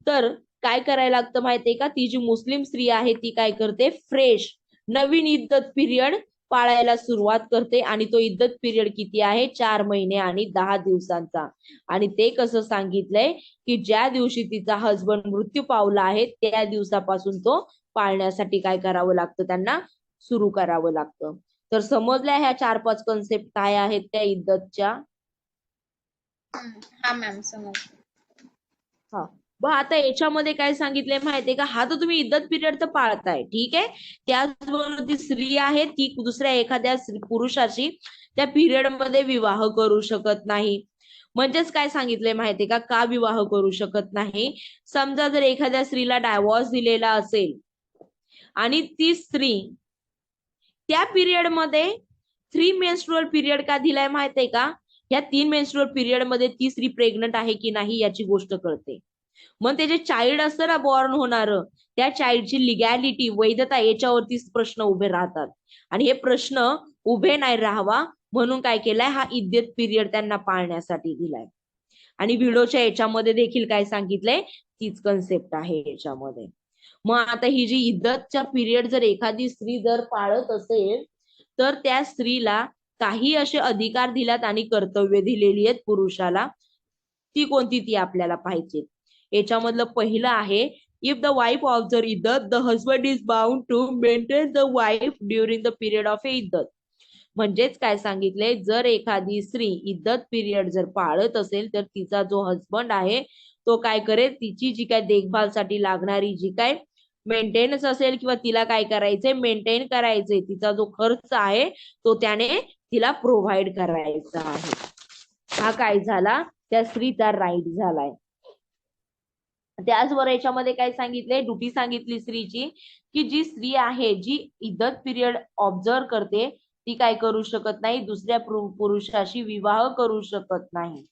तर काय करायला लागतं माहितीये का, ती जी मुस्लिम स्त्री आहे ती काय करते, फ्रेश नवीन इद्दत पिरियड पाळायला सुरुवात करते. आणि तो इद्दत पिरियड किती आहे, 4 महिने आणि 10 दिवसांचा. आणि ते कसं सांगितलंय की ज्या दिवशी तिचा हसबंड मृत्यू पावला आहे त्या दिवसापासून तो पाळण्यासाठी काय करावं लागतं, त्यांना सुरू करावं लागतं. तर समजल्या ह्या 4-5 कन्सेप्ट काय आहेत त्या इद्दतच्या. हा मॅम समज. हा, मग आता याच्यामध्ये काय सांगितलंय माहितीये का, हा तर तुम्ही इद्दत पिरियड तर पाळताय, ठीक आहे. त्याचबरोबर ती स्त्री आहे ती दुसऱ्या एखाद्या पुरुषाशी त्या पिरियड मध्ये विवाह करू शकत नाही. म्हणजेच काय सांगितलंय माहितीये का, का विवाह करू शकत नाही, समजा जर एखाद्या स्त्रीला डायव्हॉर्स दिलेला असेल आणि ती स्त्री त्या पिरियड मध्ये 3 मेन्स्ट्रुअल पिरियड का दिलाय माहितीये का, या 3 मेन्स्ट्रुअल पिरियड मध्ये ती स्त्री प्रेग्नंट आहे की नाही याची गोष्ट कळते. मग ते जे चाइल्ड असतं ना बॉर्न होणार, त्या चाइल्डची लिगॅलिटी, वैधता, याच्यावरती प्रश्न उभे राहतात. आणि हे प्रश्न उभे नाही राहावा म्हणून काय केलंय, हा इद्दत पिरियड त्यांना पाळण्यासाठी दिलाय. आणि व्हिडिओच्या याच्यामध्ये देखील काय सांगितलंय, तीच कन्सेप्ट आहे याच्यामध्ये. मग आता ही जी इद्दतच्या पिरियड जर एखादी स्त्री जर पाळत असेल, तर त्या स्त्रीला काही असे अधिकार दिल्यात आणि कर्तव्य दिलेली आहेत पुरुषाला. ती कोणती, ती आपल्याला पाहिजे. याच्यामधलं पहिलं आहे, if the wife of the iddat, the husband is bound to maintain the wife during the period of a iddat. म्हणजेच काय सांगितलंय, जर एखादी स्त्री इद्दत पिरियड जर पाळत असेल तर तिचा जो हजबंड आहे तो काय करेल, तिची जी काय देखभालसाठी लागणारी जी काय मेंटेनन्स असेल किंवा तिला काय करायचंय, मेंटेन करायचंय, तिचा जो खर्च आहे तो त्याने तिला प्रोव्हाइड करायचा आहे. हा काय झाला, त्या स्त्रीचा राईट झालाय. त्याचबरोबर याच्यामध्ये काय सांगितलंय, ड्युटी सांगितली स्त्रीची, की जी स्त्री आहे जी इद्दत पिरियड ऑब्झर्व करते ती काय करू शकत नाही, दुसऱ्या पुरुषाशी विवाह करू शकत नाही.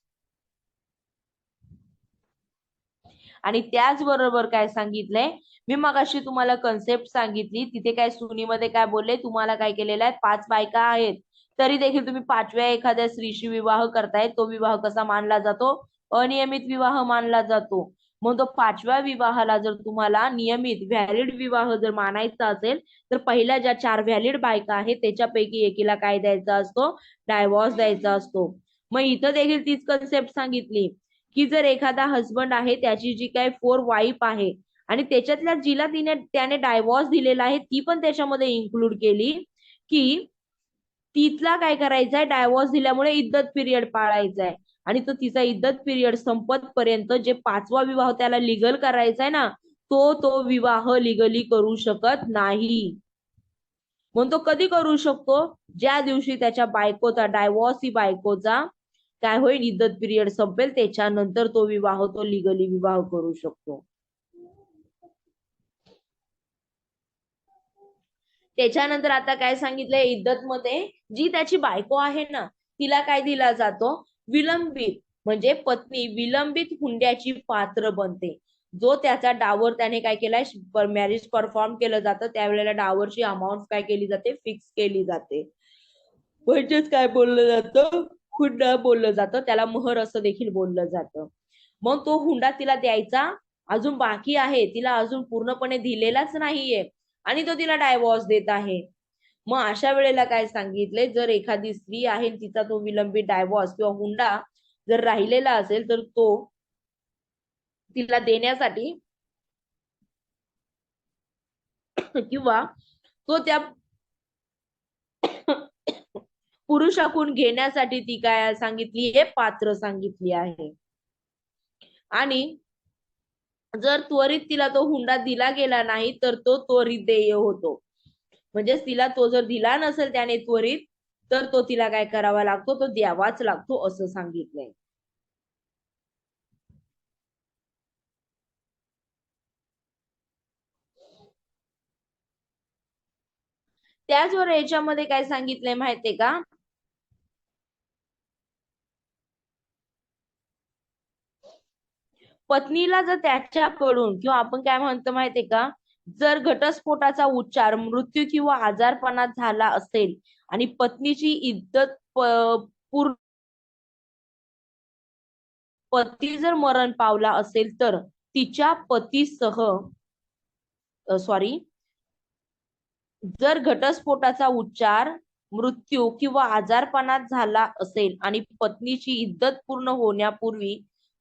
आणि त्याचबरोबर काय सांगितलंय, मी मगाशी तुम्हाला कन्सेप्ट सांगितली, तिथे काय सुनीमध्ये काय बोलले, तुम्हाला काय केलेलं आहे, 5 बायका आहेत तरी देखील तुम्ही 5व्या एखाद्या स्त्रीशी विवाह करताय, तो विवाह कसा मानला जातो, अनियमित विवाह मानला जातो. मग तो 5व्या विवाहाला जर तुम्हाला नियमित व्हॅलिड विवाह जर मानायचा असेल, तर पहिल्या ज्या 4 व्हॅलिड बायका आहेत त्याच्यापैकी एकीला काय द्यायचा असतो, डायव्हॉर्स द्यायचा असतो. मग इथं देखील तीच कन्सेप्ट सांगितली की जर एखादा हसबंड आहे, त्याची जी काही 4 वाईफ आहे आणि त्याच्यातल्या जिला त्याने डायव्हॉर्स दिलेला आहे ती पण त्याच्यामध्ये इन्क्लूड केली, की तिथला काय करायचंय, डायव्हॉर्स दिल्यामुळे इद्दत पिरियड पाळायचा आहे आणि तो तिचा इद्दत पिरियड संपत पर्यंत जे 5वा विवाह त्याला लिगल करायचा आहे ना, तो विवाह लिगली करू शकत नाही. म्हणून तो कधी करू शकतो, ज्या दिवशी त्याच्या बायकोचा, डायव्हॉर्सी बायकोचा काय होईल, इद्दत पिरियड संपेल त्याच्यानंतर तो विवाह, तो लिगली विवाह करू शकतो. त्याच्यानंतर आता काय सांगितलंय, इद्दत मध्ये जी त्याची बायको आहे ना, तिला काय दिला जातो, विलंबित म्हणजे पत्नी विलंबित हुंड्याची पात्र बनते. जो त्याचा डावर त्याने काय केलाय, मॅरेज परफॉर्म केलं जातं त्यावेळेला डावरची अमाऊंट काय केली जाते, फिक्स केली जाते. म्हणजेच काय बोललं जातं, हुंडा बोललं जातं, त्याला मोहर असं देखील बोललं जातं. मग तो हुंडा तिला द्यायचा अजून बाकी आहे, तिला अजून पूर्णपणे दिलेलाच नाहीये आणि तो तिला डायव्हॉर्स देत आहे. मग अशा वेळेला काय सांगितले, जर एखादी स्त्री आहे तिचा तो विलंबित डायव्हॉर्स किंवा हुंडा जर राहिलेला असेल तर तो तिला देण्यासाठी किंवा तो त्या पुरुषाकडून घेण्यासाठी ती काय सांगितली, हे पात्र सांगितली आहे. आणि जर त्वरित तिला तो हुंडा दिला गेला नाही तर तो त्वरित देय होतो. म्हणजे तिला तो जर दिला नसेल त्याने त्वरित, तर तो तिला काय करावा लागतो, तो द्यावाच लागतो असं सांगितलंय. त्याचबरोबर याच्यामध्ये काय सांगितलंय माहितीये का, पत्नीला जर त्याच्याकडून किंवा आपण काय म्हणतो माहितीये का, जर घटस्फोटाचा उच्चार मृत्यू किंवा आजारपणात झाला असेल आणि पत्नीची इद्दत पूर्ण, पती जर मरण पावला असेल तर तिच्या पतीसह, सॉरी, जर घटस्फोटाचा उच्चार मृत्यू किंवा आजारपणात झाला असेल आणि पत्नीची इद्दत पूर्ण होण्यापूर्वी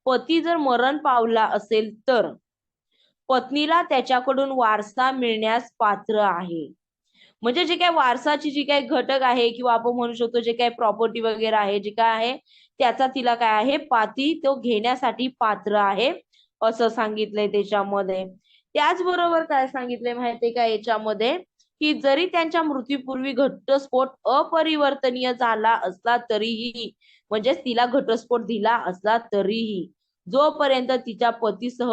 पती जर मरण पावला असेल तर पत्नीला त्याच्याकडून वारसा मिळण्यास पात्र आहे. म्हणजे जे काही वारसाची जी काही घटक आहे किंवा आपण म्हणू शकतो जे काही प्रॉपर्टी वगैरे आहे, जे काय आहे त्याचा तिला काय आहे, पाती तो घेण्यासाठी पात्र आहे असं सांगितलंय त्याच्यामध्ये. त्याचबरोबर काय सांगितलंय माहितीये का याच्यामध्ये, की जरी त्यांच्या मृत्यूपूर्वी घटस्फोट अपरिवर्तनीय झाला असला तरीही, म्हणजे तिला घटस्फोट दिला असला तरीही जोपर्यंत तिच्या पतीसह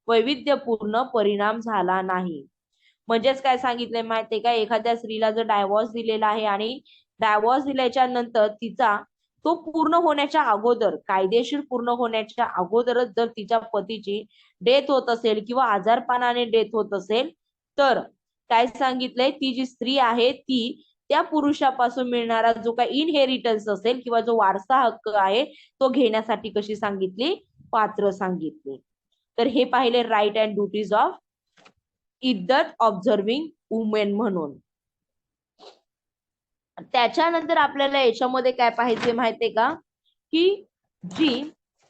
वैविध्यपूर्ण परिणाम झाला नाही. म्हणजेच काय सांगितलंय माहितीये का, एखाद्या स्त्रीला जर डायव्हॉर्स दिलेला आहे आणि डायव्हॉर्स दिल्याच्या नंतर तिचा तो पूर्ण होण्याच्या अगोदर, कायदेशीर पूर्ण होण्याच्या अगोदरच जर तिच्या पतीची डेथ होत असेल किंवा आजारपणाने डेथ होत असेल तर काय सांगितलंय, ती जी स्त्री आहे ती त्या पुरुषापासून मिळणारा जो काही इनहेरिटन्स असेल किंवा जो वारसा हक्क आहे तो घेण्यासाठी कशी सांगितली, पात्र सांगितली. तर हे पाहिले right and duties of iddat observing women म्हणून. त्याच्यानंतर आपल्याला याच्यामध्ये काय पाहायचे माहितीये का, की जी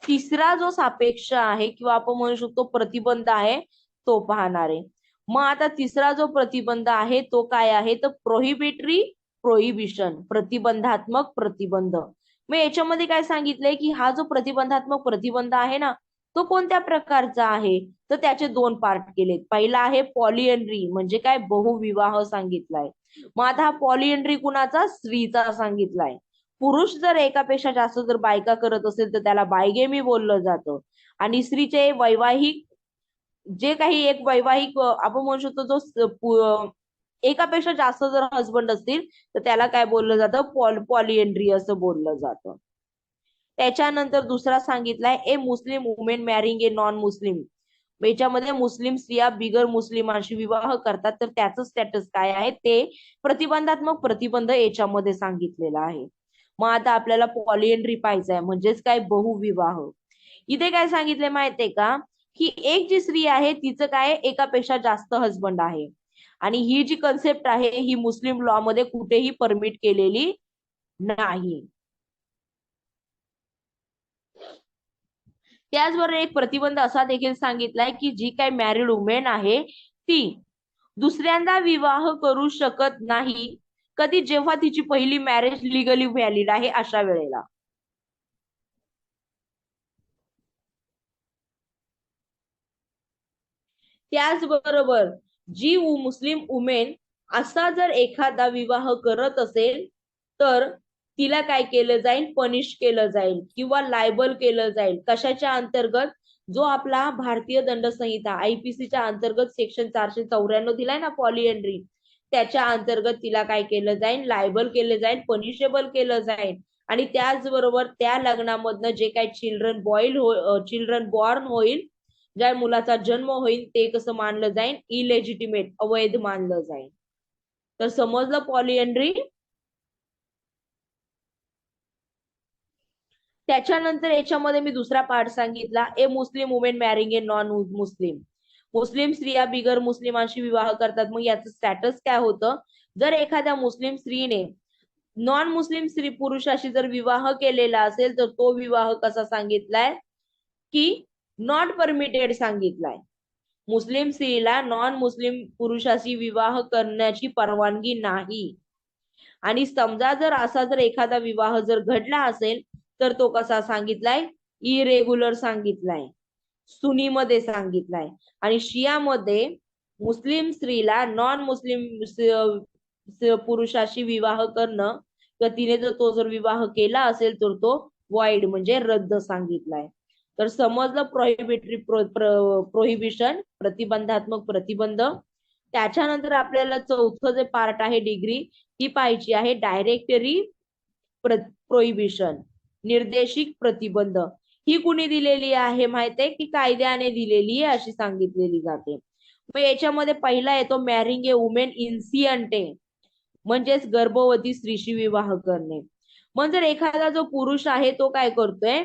तिसरा जो सापेक्ष आहे किंवा आपण म्हणू शकतो प्रतिबंध आहे तो पाहणार आहे. मग आता तिसरा जो प्रतिबंध आहे तो काय आहे, तर प्रोहिबिटरी प्रोहिबिशन, प्रतिबंधात्मक प्रतिबंध. मग याच्यामध्ये काय सांगितलंय, की हा जो प्रतिबंधात्मक प्रतिबंध आहे ना तो कोणत्या प्रकारचा आहे, तर त्याचे दोन पार्ट केलेत. पहिला आहे पॉलिएंड्री, म्हणजे काय, बहुविवाह सांगितलाय. मग आता हा पॉलिएंड्री कुणाचा, स्त्रीचा सांगितलाय. पुरुष जर एकापेक्षा जास्त जर बायका करत असेल तर त्याला बायगेमी बोललं जातं. आणि स्त्रीचे वैवाहिक जे काही एक वैवाहिक आपण म्हणू शकतो जो एकापेक्षा जास्त जर हसबंड असतील तर त्याला काय बोललं जातं, पॉलिएंड्री असं बोललं जातं. त्याच्यानंतर दुसरा सांगितलाय a Muslim women marrying a non Muslim. याच्यामध्ये मुस्लिम स्त्रिया बिगर मुस्लिमांशी विवाह करतात तर त्याचं स्टेटस काय आहे, ते प्रतिबंधात्मक प्रतिबंध याच्यामध्ये सांगितलेला आहे. मग आता आपल्याला पॉलिएंड्री पाहायचं आहे, म्हणजेच काय, बहुविवाह. इथे काय सांगितले माहितीये का, की एक जी स्त्री आहे तिचं काय, एकापेक्षा जास्त हसबंड आहे आणि ही जी कन्सेप्ट आहे ही मुस्लिम लॉ मध्ये कुठेही परमिट केलेली नाही. त्याचबरोबर एक प्रतिबंध असा देखील सांगितलाय, की जी काही मॅरिड वुमेन आहे ती दुसऱ्यांदा विवाह करू शकत नाही कधी, जेव्हा तिची पहिली मॅरेज लिगली व्हॅलिड आहे अशा वेळेला. त्याचबरोबर जी मुस्लिम वुमेन असा जर एखादा विवाह करत असेल तर तिला काय केलं जाईल, पनिश केलं जाईल किंवा लायबल केलं जाईल. कशाच्या अंतर्गत? जो आपला भारतीय दंड संहिता आयपीसीच्या अंतर्गत सेक्शन 494 दिलाय ना पॉलिएंड्री, त्याच्या अंतर्गत तिला काय केलं जाईल, लायबल केलं जाईल, पनिशेबल केलं जाईल. आणि त्याचबरोबर त्या लग्नामधनं जे काही चिल्ड्रन बॉर्न होईल, ज्या मुलाचा जन्म होईल, ते कसं मानलं जाईल, इलेजिटिमेट, अवैध मानलं जाईल. तर समजलं पॉलिएंड्री. त्याच्यानंतर याच्यामध्ये मी दुसरा पार्ट सांगितला, a Muslim women marrying a non Muslim. मुस्लिम स्त्रिया बिगर मुस्लिमांशी विवाह करतात. मग याचं स्टॅटस काय होतं? जर एखाद्या मुस्लिम स्त्रीने नॉन मुस्लिम स्त्री पुरुषाशी जर विवाह केलेला असेल तर तो विवाह कसा सांगितलाय की नॉट परमिटेड सांगितलाय. मुस्लिम स्त्रीला नॉन मुस्लिम पुरुषाशी विवाह करण्याची परवानगी नाही. आणि समजा जर असा जर एखादा विवाह जर घडला असेल तर तो कसा सांगितलाय, इरेग्युलर सांगितलाय, सुनीमध्ये सांगितलाय. आणि शियामध्ये मुस्लिम स्त्रीला नॉन मुस्लिम पुरुषाशी विवाह करणं, तर तिने जर तो जर विवाह केला असेल तर तो वॉइड म्हणजे रद्द सांगितलाय. तर समजलं प्रोहिबिटरी प्रोहिबिशन, प्रतिबंधात्मक प्रतिबंध. त्याच्यानंतर आपल्याला चौथं जे पार्ट आहे डिग्री, ती पाहायची आहे डायरेक्टरी प्रोहिबिशन, निर्देशिक प्रतिबंध. ही कुणी दिलेली आहे माहितीये की कायद्याने दिलेली आहे अशी सांगितलेली जाते. मग याच्यामध्ये पहिला येतो मॅरिंग ए वुमेन इन्सियंटे, म्हणजेच गर्भवती स्त्रीशी विवाह करणे. मग जर एखादा जो पुरुष आहे तो काय करतोय,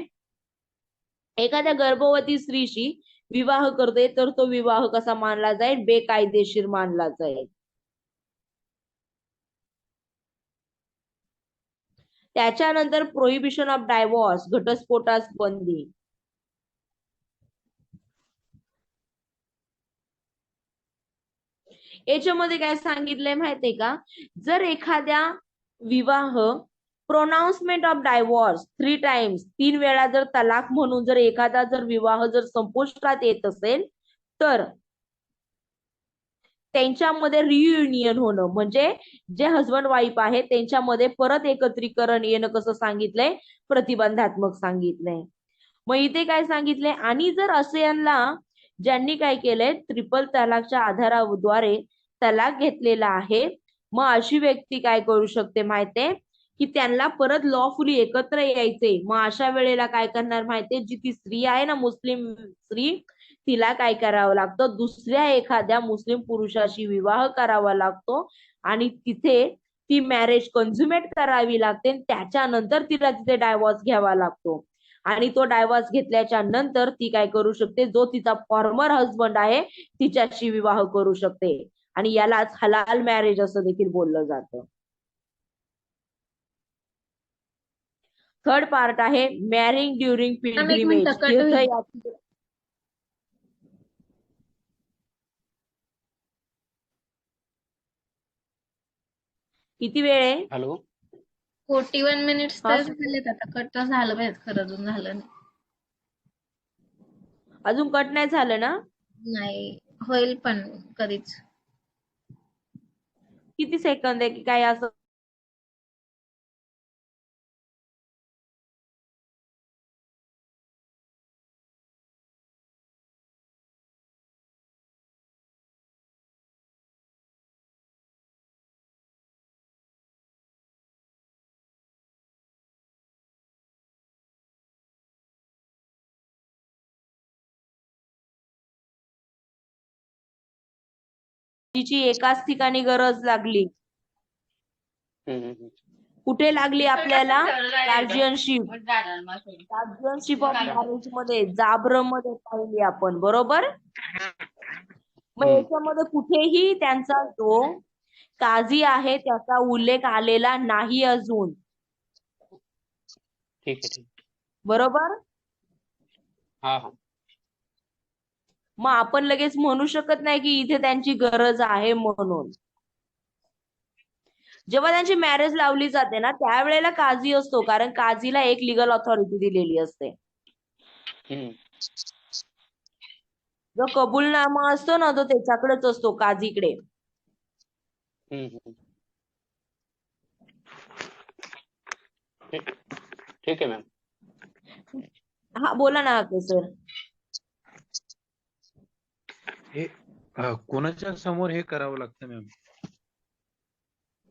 एखाद्या गर्भवती स्त्रीशी विवाह करतोय, तर तो विवाह कसा मानला जाईल, बेकायदेशीर मानला जाईल. त्याच्यानंतर प्रोहिबिशन ऑफ डायव्हॉर्स, घटस्फोटास बंदी. याच्यामध्ये काय सांगितलंय माहितीये का, जर एखाद्या विवाह प्रोनाउन्समेंट ऑफ डायव्हॉर्स 3 टाइम्स, 3 वेळा जर तलाक म्हणून जर एखादा जर विवाह जर संपुष्टात येत असेल तर त्यांच्यामध्ये रियुनियन होणं, म्हणजे जे हजबंड वाईफ आहे त्यांच्यामध्ये परत एकत्रीकरण येणं कसं सांगितलंय, प्रतिबंधात्मक सांगितलंय. मग इथे काय सांगितलंय, आणि जर असे यांना ज्यांनी काय केलंय, ट्रिपल तलाकच्या आधाराद्वारे तलाक घेतलेला आहे, मग अशी व्यक्ती काय करू शकते माहितीये की त्यांना परत लॉफुली एकत्र यायचे. मग अशा वेळेला काय करणार माहितीये, जी ती स्त्री आहे ना मुस्लिम स्त्री, तिला काय करावं लागतं, दुसऱ्या एखाद्या मुस्लिम पुरुषाशी विवाह करावा लागतो आणि तिथे ती मॅरेज कन्झ्युमेट करावी लागते. त्याच्यानंतर तिला तिथे डायव्हॉर्स घ्यावा लागतो. आणि तो डायव्हॉर्स घेतल्याच्या नंतर ती काय करू शकते, जो तिचा फॉर्मर हजबंड आहे तिच्याशी विवाह करू शकते. आणि यालाच हलाल मॅरेज असं देखील बोललं जातं. थर्ड पार्ट आहे मॅरिंग ड्युरिंग मॅम एक मिनिट पिल्ग्रिमेज, कट होईल. तीर्थयात्रा. किती वेळ आहे? हॅलो, 41 मिनिट्स हा, तर झालेत, आता कट तर झालं पाहिजे, खरं अजून झालं अजून कट नाही झालं ना? नाही. होईल पण कधीच. किती सेकंद आहे की काय असं? तिची एकाच ठिकाणी गरज लागली. कुठे लागली आपल्याला? गार्जियनशिप, गार्जियनशिप ऑफ मॅरेज मध्ये, जाब्र मध्ये पाहिली आपण, बरोबर. मग याच्यामध्ये कुठेही त्यांचा जो काझी आहे त्याचा उल्लेख आलेला नाही अजून, ठीक आहे, ठीक. बरोबर. हा हा. मग आपण लगेच म्हणू शकत नाही की इथे त्यांची गरज आहे म्हणून. जेव्हा त्यांची मॅरेज लावली जाते ना त्यावेळेला काझी असतो, कारण काझीला एक लिगल ऑथॉरिटी दिलेली असते. हम्म. जो कबूलनामा असतो ना तो त्याच्याकडेच असतो, काझीकडे. हम्म. हम्म. ठीक ठीक आहे मॅम. हा बोला ना हाके सर. हे कोणाच्या समोर हे करावं लागतं मॅम,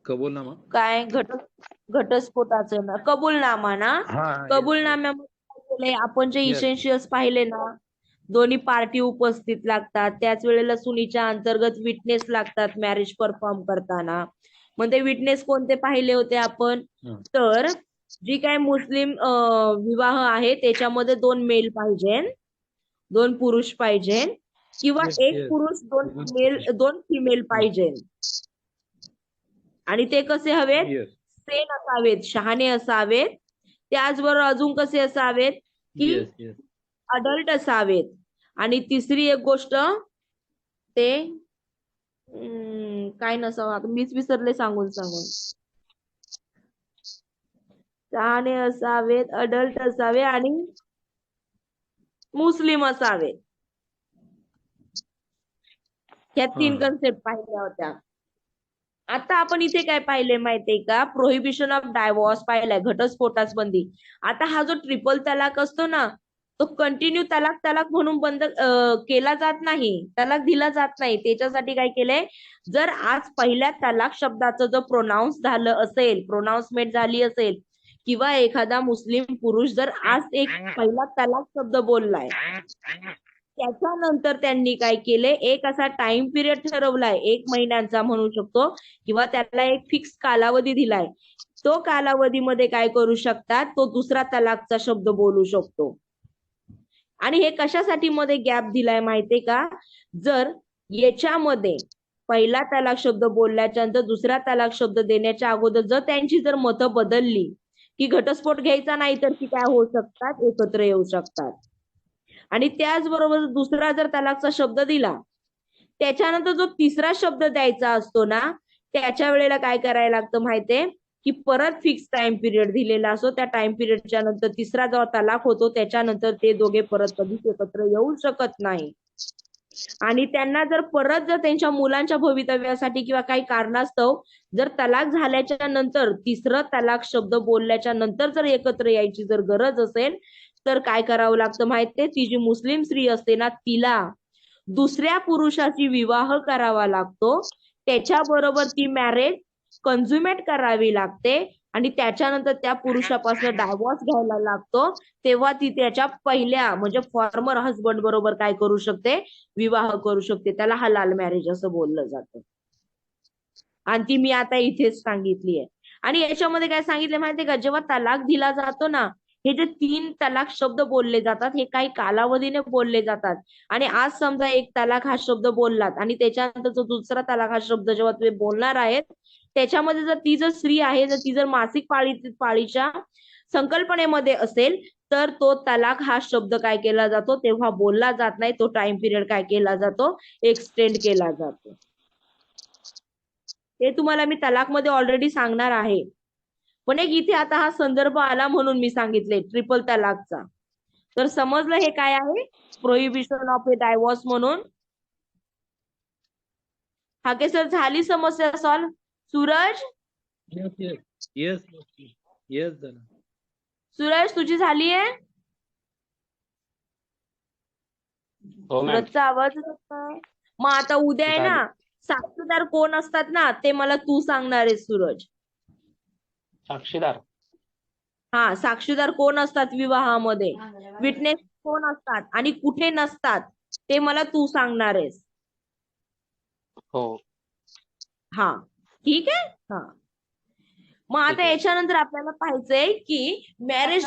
कबूलनामा? काय घटस्फोटाचं ना कबूलनामा ना. हा कबूलनाम्यामध्ये काय केलंय, आपण जे Yes. इसेन्शियल्स पाहिले ना, दोन्ही पार्टी उपस्थित लागतात, त्याच वेळेला सुनीच्या अंतर्गत विटनेस लागतात मॅरेज परफॉर्म करताना. मग ते विटनेस कोणते पाहिले होते आपण, हं. तर जी काय मुस्लिम विवाह आहे त्याच्यामध्ये 2 मेल पाहिजे, 2 पुरुष पाहिजे, किंवा Yes, एक yes. पुरुष 2 Yes. फिमेल पाहिजे. आणि ते कसे हवेत, Yes. सेन असावेत, शहाणे असावेत. त्याचबरोबर अजून कसे असावेत की Yes, yes. अडल्ट असावेत. आणि तिसरी एक गोष्ट ते काय नसावं, आता मीच विसरले सांगून. शहाणे असावेत, अडल्ट असावे आणि मुस्लिम असावे. ह्या 3 हा. कन्सेप्ट पाहिल्या होत्या. आता आपण इथे काय पाहिलंय माहितीये का, प्रोहिबिशन ऑफ डायव्हॉर्स पाहिलाय, घटस्फोटास बंदी. आता हा जो ट्रिपल तलाक असतो ना तो कंटिन्यू तलाक तलाक म्हणून बंद केला जात नाही, तलाक दिला जात नाही. त्याच्यासाठी काय केलंय, जर आज पहिल्या तलाक शब्दाचं जर प्रोनाउन्समेंट झाली असेल, किंवा एखादा मुस्लिम पुरुष जर आज एक पहिला तलाक शब्द बोललाय, त्याच्यानंतर त्यांनी काय केलंय, एक असा टाइम पिरियड ठरवलाय 1 महिन्यांचा म्हणू शकतो, किंवा त्याला एक फिक्स कालावधी दिलाय. तो कालावधीमध्ये काय करू शकतात, तो दुसरा तलाकचा शब्द बोलू शकतो. आणि हे कशासाठी मध्ये गॅप दिलाय माहितीये का, जर याच्यामध्ये पहिला तलाक शब्द बोलल्याच्या नंतर दुसरा तलाक शब्द देण्याच्या अगोदर जर त्यांची जर मतं बदलली की घटस्फोट घ्यायचा नाही, तर ती काय होऊ शकतात, एकत्र येऊ शकतात. आणि त्याचबरोबर दुसरा जर तलाकचा शब्द दिला, त्याच्यानंतर जो तिसरा शब्द द्यायचा असतो ना, त्याच्या वेळेला काय करायला लागतं माहितीये की परत फिक्स टाइम पिरियड दिलेला असतो. त्या टाइम पिरियडच्या नंतर तिसरा जो तलाक होतो त्याच्यानंतर ते दोघे परत कधीच एकत्र येऊ शकत नाही. आणि त्यांना जर परत जर त्यांच्या मुलांच्या भवितव्यासाठी किंवा काही कारणास्तव जर तलाक झाल्याच्या नंतर तिसरं तलाक शब्द बोलल्याच्या नंतर जर एकत्र यायची जर गरज असेल, तर काय करावं लागतं माहितीये, ती जी मुस्लिम स्त्री असते ना तिला दुसऱ्या पुरुषाशी विवाह करावा लागतो. त्याच्याबरोबर ती मॅरेज कन्झ्युमेट करावी लागते आणि त्याच्यानंतर त्या पुरुषापासून डायव्हॉर्स घ्यायला लागतो. तेव्हा ती त्याच्या पहिल्या म्हणजे फॉर्मर हजबंड बरोबर काय करू शकते, विवाह करू शकते. त्याला हलाल मॅरेज असं बोललं जातं. आणि ती मी आता इथेच सांगितली आहे. आणि याच्यामध्ये काय सांगितलं माहितीये का, जेव्हा तलाक दिला जातो ना, हे जे 3 तलाक शब्द बोलले जातात हे काही कालावधीने बोलले जातात. आणि आज समजा एक तलाक हा शब्द बोललात आणि त्याच्यानंतर जो दुसरा तलाक हा शब्द जेव्हा तुम्ही बोलणार आहेत, त्याच्यामध्ये जर ती जर स्त्री आहे, जर ती जर मासिक पाळीच्या संकल्पनेमध्ये असेल, तर तो तलाक हा शब्द काय केला जातो, तेव्हा बोलला जात नाही. तो टाइम पिरियड काय केला जातो, एक्सटेंड केला जातो. हे तुम्हाला मी तलाक मध्ये ऑलरेडी सांगणार आहे. पण एक इथे आता हा संदर्भ आला म्हणून मी सांगितले ट्रिपल तलाकचा. तर समजलं हे काय आहे, प्रोहिबिशन ऑफ ए डायव्हॉर्स म्हणून. हाके सर झाली समस्या सॉल्व? सूरज, Yes, झालं. सूरज तुझी झाली आहे? हो मॅम. सूरजचा आवाज नसतोय. मग आता उद्या आहे ना, साक्षीदार कोण असतात ना ते मला तू सांगणार आहे सूरज. साक्षीदार हा, साक्षीदार कोण असतात विवाहामध्ये, विटनेस कोण असतात आणि कुठे नसतात ते मला तू सांगणार आहेस. हो. हा ठीक आहे. हा, मग ठीक आता आहे. याच्यानंतर आपल्याला पाहायचंय की मॅरेज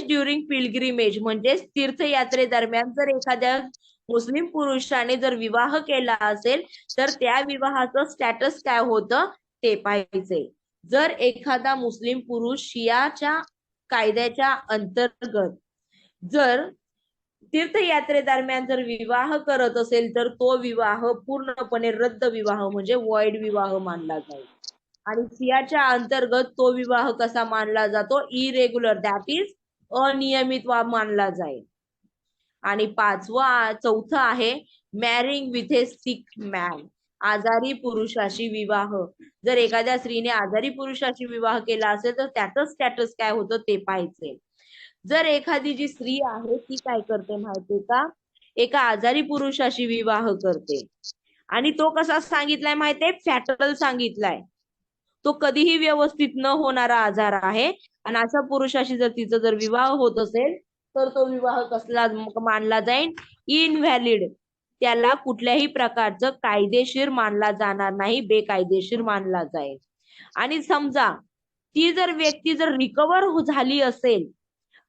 ड्युरिंग पिलग्रिमेज म्हणजे तीर्थयात्रेदरम्यान जर एखाद्या मुस्लिम पुरुषाने जर विवाह केला असेल तर त्या विवाहाचं स्टॅटस काय होतं ते पाहायचंय. जर एखादा मुस्लिम पुरुष शियाच्या कायद्याच्या अंतर्गत जर तीर्थयात्रेदरम्यान जर विवाह करत असेल तर तो विवाह पूर्णपणे रद्द विवाह म्हणजे वॉइड विवाह मानला जाईल. आणि सियाच्या अंतर्गत तो विवाह कसा मानला जातो? इरेग्युलर, दॅट इज अनियमित मानला जाईल. आणि चौथं आहे marrying with A six man, आजारी पुरुषाशी विवाह. जर एखाद्या स्त्रीने आजारी पुरुषाशी विवाह केला असेल तर त्याचं स्टॅटस काय होतं ते पाहायचंय. जर एखादी जी स्त्री आहे ती काय करते माहितीये का? एका आजारी पुरुषाशी विवाह करते आणि तो कसा सांगितलाय माहितीये? फॅटल सांगितलाय. तो कधीही व्यवस्थित न होणारा आजार आहे आणि अशा पुरुषाशी जर तिचा जर विवाह होत असेल तर तो विवाह कसला मानला जाईल? इनव्हॅलिड. त्याला कुठल्याही प्रकारचं कायदेशीर मानला जाणार नाही, बेकायदेशीर मानला जाईल. आणि समजा ती जर व्यक्ती जर रिकवर झाली असेल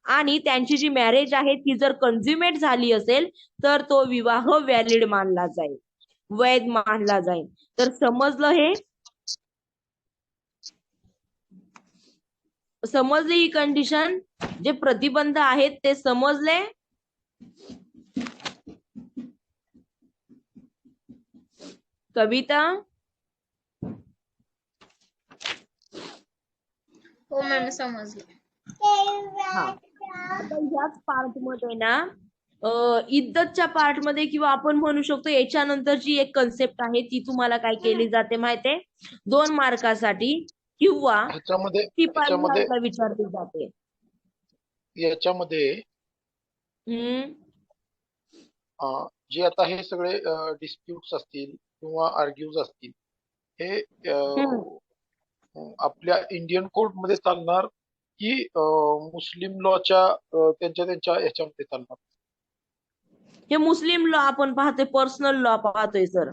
आणि त्यांची जी मॅरेज आहे ती जर कन्झ्युमेट झाली असेल तर तो विवाह व्हॅलिड मानला जाईल, वैध मानला जाईल. तर समजलं हे? समजली ही कंडिशन? जे प्रतिबंध आहेत ते समजले? कविता? हो मॅम समजलं. हा. आता ह्याच पार्ट मध्ये ना इद्दतच्या पार्ट मध्ये किंवा आपण म्हणू शकतो याच्यानंतरची एक कन्सेप्ट आहे ती तुम्हाला काय केली जाते माहितीये? 2 मार्कासाठी किंवा ह्याच्यामध्ये ती ह्याच्यामध्ये पर्यायाला विचारली जाते. याच्यामध्ये हम्म. जे आता हे सगळे डिस्प्यूट्स असतील किंवा आर्ग्यूज असतील हे आपल्या इंडियन कोर्ट मध्ये चालणार की मुस्लिम लॉच्या त्यांच्या ह्याच्यामध्ये चालणार? हे मुस्लिम लॉ आपण पाहतोय, पर्सनल लॉ पाहतोय सर.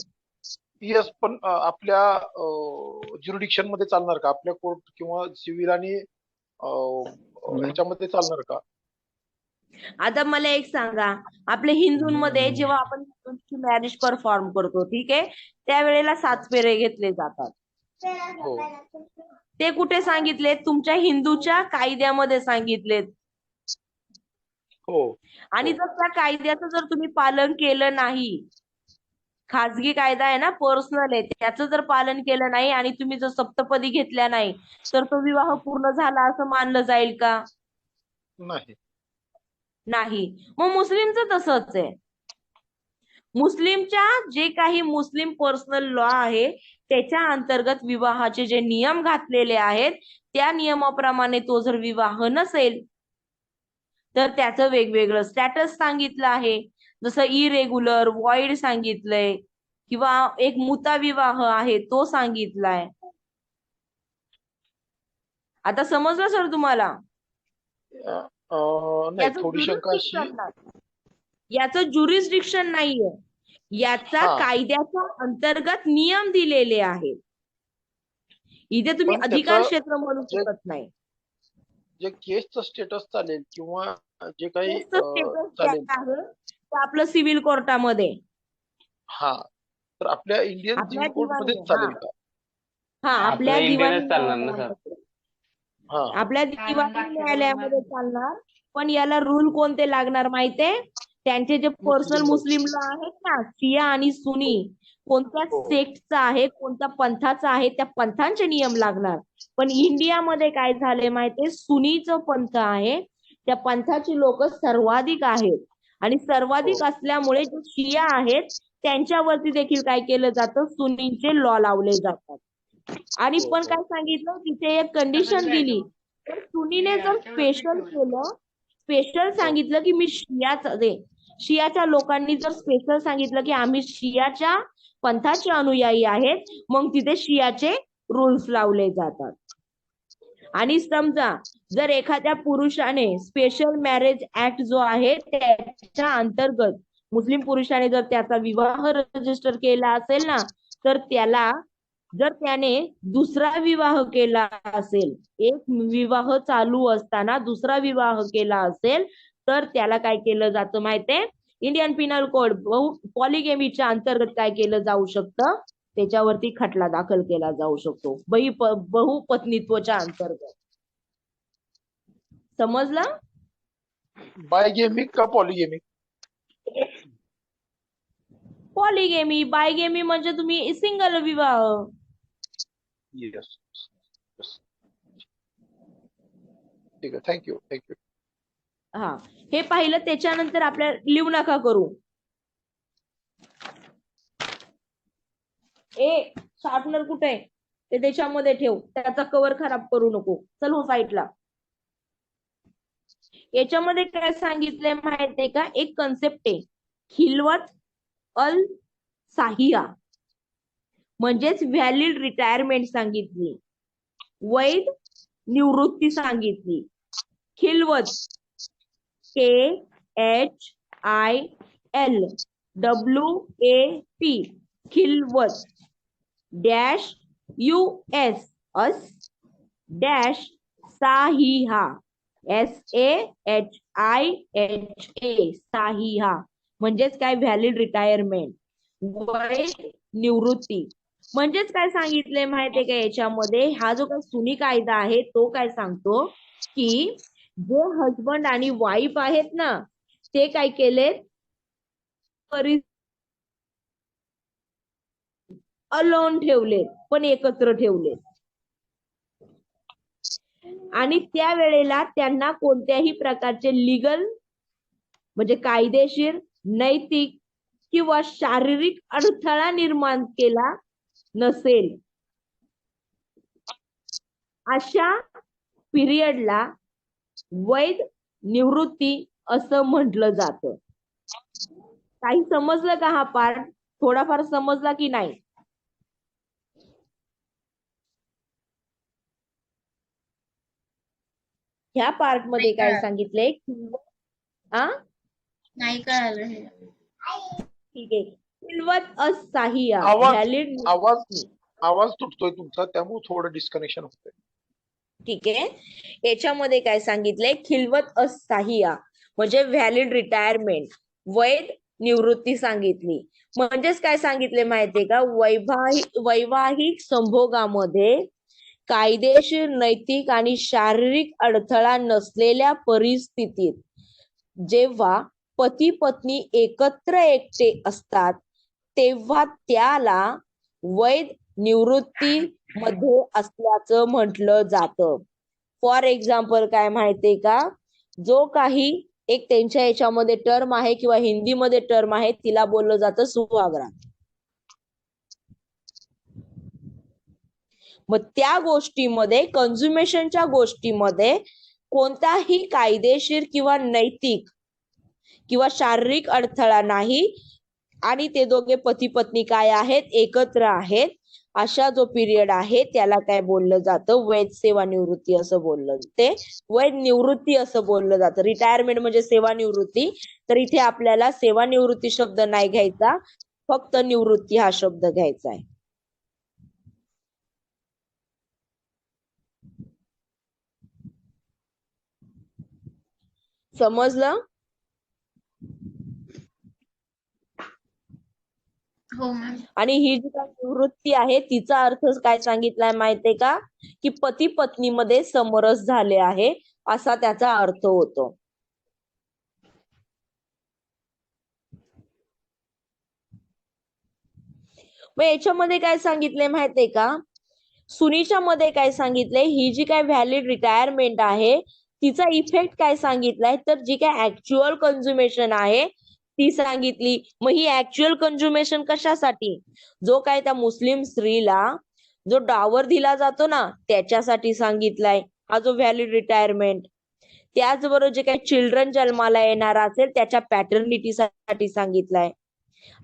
येस, पण आपल्या ज्युरिडिक्शन मध्ये चालणार का? आपल्या कोर्ट किंवा सिव्हिल आणि ह्याच्यामध्ये चालणार का? आता मला एक सांगा, आपल्या हिंदूंमध्ये जेव्हा आपण हिंदूंची मॅरेज परफॉर्म करतो, ठीक आहे, त्यावेळेला 7 फेरे घेतले जातात. हो. ते कुठे सांगितलेत? तुमच्या हिंदूच्या कायद्यामध्ये सांगितलेत. हो. आणि जर त्या कायद्याचं जर तुम्ही पालन केलं नाही, खाजगी कायदा आहे ना, पर्सनल आहे, त्याचं जर पालन केलं नाही आणि तुम्ही जर सप्तपदी घेतल्या नाही तर तो विवाह पूर्ण झाला असं मानलं जाईल का? नाही. नाही. मग मुस्लिमचं तसंच आहे. मुस्लिमच्या जे काही मुस्लिम पर्सनल लॉ आहे त्याच्या अंतर्गत विवाहाचे जे नियम घातलेले आहेत त्या नियमाप्रमाणे तो जर विवाह नसेल तर त्याचं वेगवेगळं स्टॅटस सांगितलं आहे. जसं इरेग्युलर, वॉइड सांगितलंय किंवा एक मुता विवाह आहे तो सांगितलाय. आता समजलं सर तुम्हाला? नाही, थोडी शंका अशी. याचं ज्युरिस्डिक्शन नाहीये, याचा कायद्याच्या अंतर्गत नियम दिलेले आहेत. इथे तुम्ही अधिकार क्षेत्र म्हणू शकत नाही. जे केसचं स्टेटस चालेल किंवा जे काही चालेल ते आपलं सिव्हिल कोर्टामध्ये. हा, तर आपल्या इंडियन सिव्हिल कोर्ट मध्ये चालेल का? हा, आपल्या दिवाणी चालणार ना सर? आपल्या दिवाणी न्यायालयामध्ये चालणार. पण याला रूल कोणते लागणार माहितीये? त्यांचे जे पर्सनल मुस्लिम लॉ आहेत ना, शिया आणि सुनी, कोणत्या सेक्टचा आहे, कोणत्या पंथाचा आहे, त्या पंथांचे नियम लागणार. पण इंडियामध्ये काय झाले माहितीये? सुनीचं पंथ आहे, त्या पंथाची लोक सर्वाधिक आहेत आणि सर्वाधिक असल्यामुळे जे शिया आहेत त्यांच्यावरती देखील काय केलं जातं? सुनींचे लॉ लावले जातात. आणि पण काय सांगितलं? तिथे एक कंडिशन दिली, तर सुनीने जर स्पेशल केलं, स्पेशल सांगितलं की मी शियाच्या लोकांनी जर स्पेशल सांगितलं की आम्ही शियाच्या पंथाचे अनुयायी आहेत, मग तिथे शियाचे रूल्स लावले जातात. आणि समजा जर एखाद्या पुरुषाने स्पेशल मॅरेज ऍक्ट जो आहे त्याच्या अंतर्गत मुस्लिम पुरुषाने जर त्याचा विवाह रजिस्टर केला असेल ना, तर त्याला जर त्याने दुसरा विवाह केला असेल, एक विवाह चालू असताना दुसरा विवाह केला असेल तर त्याला काय केलं जातं माहितीये? इंडियन पिनल कोड पॉलिगेमीच्या अंतर्गत काय केलं जाऊ शकतं? त्याच्यावरती खटला दाखल केला जाऊ शकतो, बहुपत्नीत्वाच्या अंतर्गत. समजलं? बायगेमिक का पॉलिगेमिक? पॉलिगेमी. बायगेमी म्हणजे तुम्ही सिंगल विवाह. येस. ठीक आहे, थँक्यू. हा, हे पाहिलं. त्याच्यानंतर आपल्या लिहू नका करू. शार्पनर कुठे आहे ते त्याच्यामध्ये ठेव, त्याचा कव्हर खराब करू नको. चल हो साईडला. याच्यामध्ये काय सांगितलंय माहितीये का, एक कन्सेप्ट आहे खिलवत अल साहिया, म्हणजेच व्हॅलिड रिटायरमेंट सांगितली, वैध निवृत्ती सांगितली. खिलवत KHILWAT, खिलवत डॅश US डॅश साहिहा SAHIHA, साहिहा म्हणजेच काय, व्हॅलिड रिटायरमेंट, वैध निवृत्ती. म्हणजेच काय सांगितलंय माहितीये का, याच्यामध्ये हा जो काही सुनी कायदा आहे तो काय सांगतो की जे हजबंड आणि वाईफ आहेत ना, ते काय केले, अलोन ठेवले, पण एकत्र ठेवले. आणि त्या वेळेला त्यांना कोणत्याही प्रकारचे लीगल म्हणजे कायदेशीर, नैतिक किंवा शारीरिक अडथळा निर्माण केला नसेल. अशा पिरियडला वैध निवृत्ती असं म्हटलं जातं. काही समजलं का हा पार्ट? थोडाफार समजला की नाही? ह्या पार्ट मध्ये काय सांगितलंय? नाही कळालं हे. ठीक आहे. खिलवत साहिया, आवाज व्हॅलिड. आवाज तुटतोय तुमचा, त्यामुळे थोडं डिस्कनेक्शन होतंय. ठीक आहे. याच्यामध्ये काय सांगितलंय, खिलवत साहिया म्हणजे व्हॅलिड रिटायरमेंट, वैध निवृत्ती सांगितली. म्हणजेच काय सांगितले माहितीये का, वैवाहिक संभोगामध्ये कायदेशीर, नैतिक आणि शारीरिक अडथळा नसलेल्या परिस्थितीत जेव्हा पती पत्नी एकत्र एकटे असतात तेव्हा त्याला वैध निवृत्ती मध्ये असल्याचं म्हटलं जातं. फॉर एक्झाम्पल काय माहितीये का, जो काही एक त्यांच्या याच्यामध्ये टर्म आहे किंवा हिंदीमध्ये टर्म आहे, तिला बोललं जातं सुहागरात. मग त्या गोष्टीमध्ये, कन्झ्युमेशनच्या गोष्टीमध्ये कोणताही कायदेशीर किंवा नैतिक किंवा शारीरिक अडथळा नाही आणि ते दोघे पती पत्नी काय आहेत, एकत्र आहेत. अशा जो पिरियड आहे त्याला काय बोललं जातं, वैध सेवानिवृत्ती असं बोललं. ते वैध निवृत्ती असं बोललं जातं. रिटायरमेंट म्हणजे सेवानिवृत्ती, तर इथे आपल्याला सेवानिवृत्ती शब्द नाही घ्यायचा, फक्त निवृत्ती हा शब्द घ्यायचा आहे. समजलं? हो मॅम. आणि ही जी काय निवृत्ती आहे तिचा अर्थ काय सांगितलाय माहितीये का, की पती पत्नीमध्ये समरस झाले आहे असा त्याचा अर्थ होतो. मग याच्यामध्ये काय सांगितलंय माहितीये का, सुनीच्या मध्ये काय सांगितलंय, ही जी काय व्हॅलिड रिटायरमेंट आहे तिचा इफेक्ट काय सांगितलाय, तर जी काय ऍक्च्युअल कन्झ्युमेशन आहे ती सांगितली. मग ही ऍक्च्युअल कन्झ्युमेशन कशासाठी, जो काय त्या मुस्लिम स्त्रीला जो डावर दिला जातो ना त्याच्यासाठी सांगितलाय हा जो व्हॅलिड रिटायरमेंट. त्याचबरोबर जे काही चिल्ड्रन जन्माला येणार असेल त्याच्या पॅटर्निटीसाठी सांगितलाय.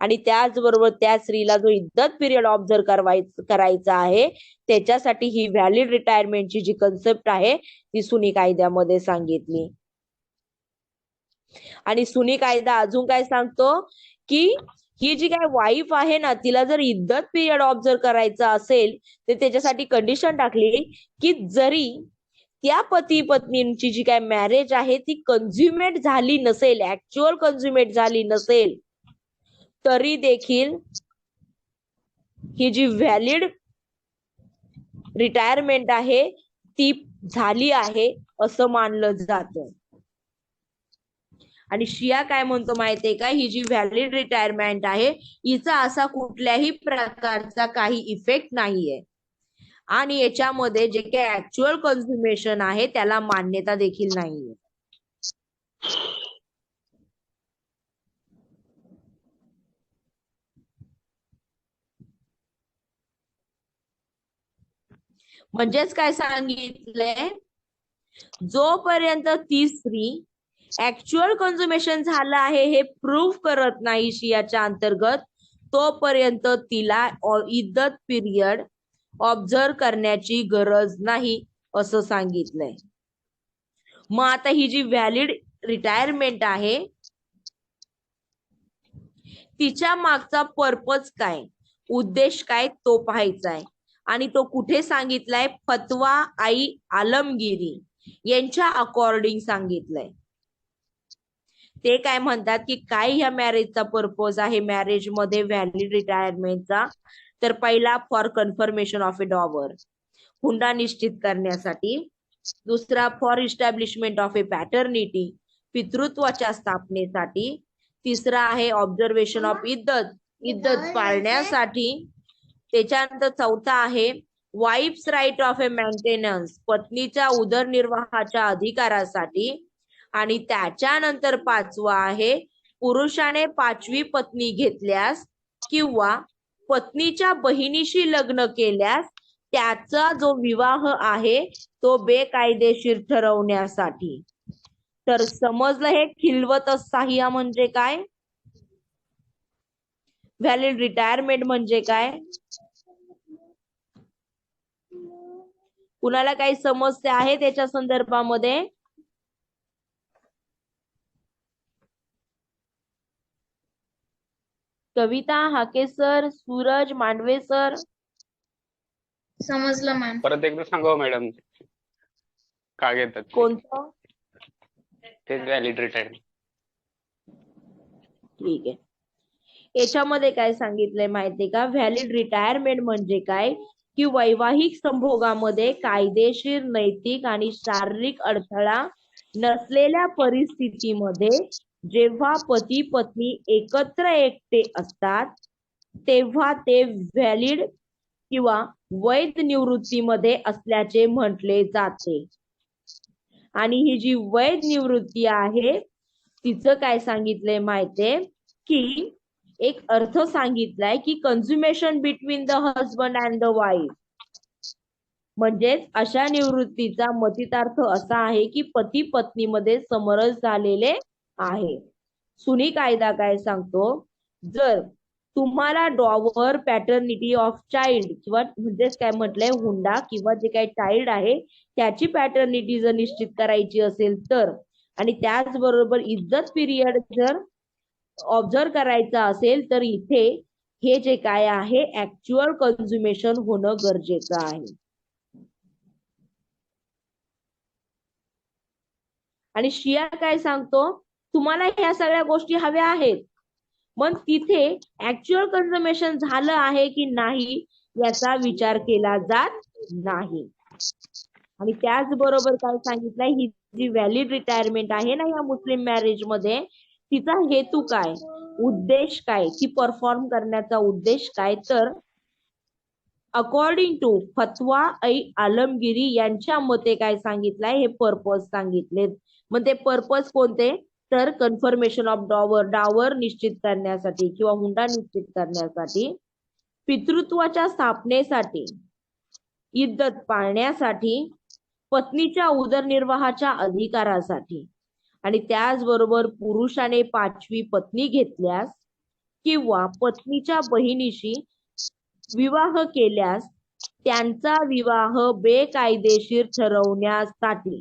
आणि त्याचबरोबर त्या स्त्रीला जो इद्दत पिरियड ऑब्झर्व करायचा आहे त्याच्यासाठी ही व्हॅलिड रिटायरमेंटची जी कन्सेप्ट आहे ती सुनी कायद्यामध्ये सांगितली. आणि सुनी कायदा अजून काय सांगतो की ही जी काय वाईफ आहे ना तिला जर इद्दत पिरियड ऑब्झर्व करायचा असेल तर त्याच्यासाठी कंडिशन टाकली की जरी त्या पती पत्नींची जी काय मॅरेज आहे ती कन्झ्युमेट झाली नसेल, ऍक्च्युअल कन्झ्युमेट झाली नसेल, तरी देखील ही जी व्हॅलिड रिटायरमेंट आहे ती झाली आहे असं मानलं जातं. आणि शिया काय म्हणतो माहितीये का, ही जी व्हॅलिड रिटायरमेंट आहे हिचा असा कुठल्याही प्रकारचा काही इफेक्ट नाहीये आणि याच्यामध्ये जे काही ऍक्च्युअल कन्झ्युमेशन आहे त्याला मान्यता देखील नाहीये. म्हणजेच काय सांगितलंय, जोपर्यंत ती स्त्री ऍक्च्युअल कन्झ्युमेशन झालं आहे हे प्रूव्ह करत नाही शियाच्या अंतर्गत, तोपर्यंत तिला इद्दत पिरियड ऑब्झर्व करण्याची गरज नाही असं सांगितलंय. मग आता ही जी व्हॅलिड रिटायरमेंट आहे तिच्या मागचा पर्पज काय, उद्देश काय, तो पाहायचा आहे. आणि तो कुठे सांगितलाय, फतवा आई आलमगिरी यांच्या अकॉर्डिंग सांगितलंय. ते काय म्हणतात की काय ह्या मॅरेजचा पर्पज आहे मॅरेज मध्ये व्हॅलिड रिटायरमेंटचा, तर पहिला for confirmation of a dower, हुंडा निश्चित करण्यासाठी. दुसरा for establishment of a paternity, पितृत्वाच्या स्थापनेसाठी. तिसरा आहे ऑब्झर्वेशन ऑफ इद्दत, इद्दत पाळण्यासाठी. त्याच्यानंतर चौथा आहे wife's right of a maintenance, पत्नीच्या उदरनिर्वाहाच्या अधिकारासाठी. आणि त्याच्यानंतर पाचवा आहे पुरुषाने 5वी पत्नी घेतल्यास किंवा पत्नीच्या बहिणीशी लग्न केल्यास त्याचा जो विवाह आहे तो बेकायदेशीर ठरवण्यासाठी. तर समजलं हे खिलवत सहाय्या म्हणजे काय, व्हॅलिड रिटायरमेंट म्हणजे काय. कुणाला काही समस्या आहे त्याच्या संदर्भामध्ये? कविता हाके सर, सूरज मांडवे सर. समजलं मॅम. परत एकदा सांगा मॅडम, का घेतात ते? कोणतं? ते व्हॅलिड रिटायरमेंट. ठीक आहे. याच्यामध्ये काय सांगितलंय माहितीये का, व्हॅलिड रिटायरमेंट म्हणजे काय की वैवाहिक संभोगामध्ये कायदेशीर, नैतिक आणि शारीरिक अडथळा नसलेल्या परिस्थितीमध्ये जेव्हा पती पत्नी एकत्र एकटे असतात तेव्हा ते व्हॅलिड किंवा वैध निवृत्तीमध्ये असल्याचे म्हटले जाते. आणि ही जी वैध निवृत्ती आहे तिचं काय सांगितलंय माहितीये की एक अर्थ सांगितलाय की consummation between the husband and the wife. म्हणजेच अशा निवृत्तीचा मतितार्थ असा आहे की पती पत्नीमध्ये समरस झालेले आहे. सुनी कायदा काय सांगतो, जर तुम्हाला डॉवर, पॅटर्निटी ऑफ चाइल्ड किंवा म्हणजेच काय म्हटलंय हुंडा किंवा जे काही चाइल्ड आहे त्याची पॅटर्निटी जर निश्चित करायची असेल तर, आणि त्याचबरोबर इज्जत पिरियड जर ऑब्झर्व करायचा असेल तर इथे हे जे काय आहे ऍक्च्युअल कन्झ्युमेशन होणं गरजेचं आहे. आणि शिया काय सांगतो, तुम्हाला ह्या सगळ्या गोष्टी हव्या आहेत, मग तिथे ऍक्च्युअल कन्झर्मेशन झालं आहे की नाही याचा विचार केला जात नाही. आणि त्याचबरोबर काय सांगितलंय, ही जी व्हॅलिड रिटायरमेंट आहे ना या मुस्लिम मॅरेज मध्ये, तिचा हेतू काय, उद्देश काय, ती परफॉर्म करण्याचा उद्देश काय, तर अकॉर्डिंग टू फतवा ऐ आलमगिरी यांच्या मते काय सांगितलंय, हे पर्पज सांगितले. मग ते पर्पज कोणते, तर कन्फर्मेशन ऑफ डॉवर, डावर निश्चित करण्यासाठी किंवा हुंडा निश्चित करण्यासाठी, पितृत्वाच्या स्थापनेसाठी, इद्दत पाळण्यासाठी, पत्नीच्या उदरनिर्वाहाच्या अधिकारासाठी. आणि त्याचबरोबर पुरुषाने 5वी पत्नी घेतल्यास किंवा पत्नीच्या बहिणीशी विवाह केल्यास त्यांचा विवाह बेकायदेशीर ठरवण्यासाठी.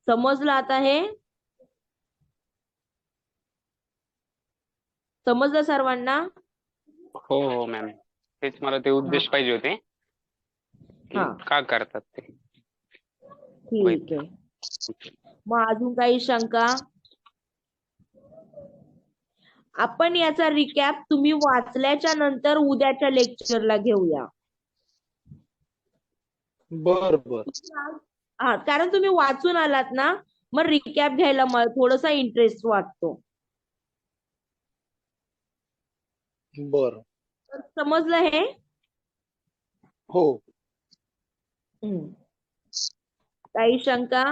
समजलं आता हे? समजलं सर्वांना? हो हो मॅम, तेच मला ते उद्देश पाहिजे होते की हा. का करतात ते. ठीक आहे. मग अजून काही शंका? आपण याचा रिकॅप तुम्ही वाचल्याच्या नंतर उद्याच्या लेक्चरला घेऊया. बर बर. हा, कारण तुम्ही वाचून आलात ना, मग रिकॅप घ्यायला मला थोडासा इंटरेस्ट वाटतो. बरं. तर समजलं हे? हो. हम्म. काही शंका?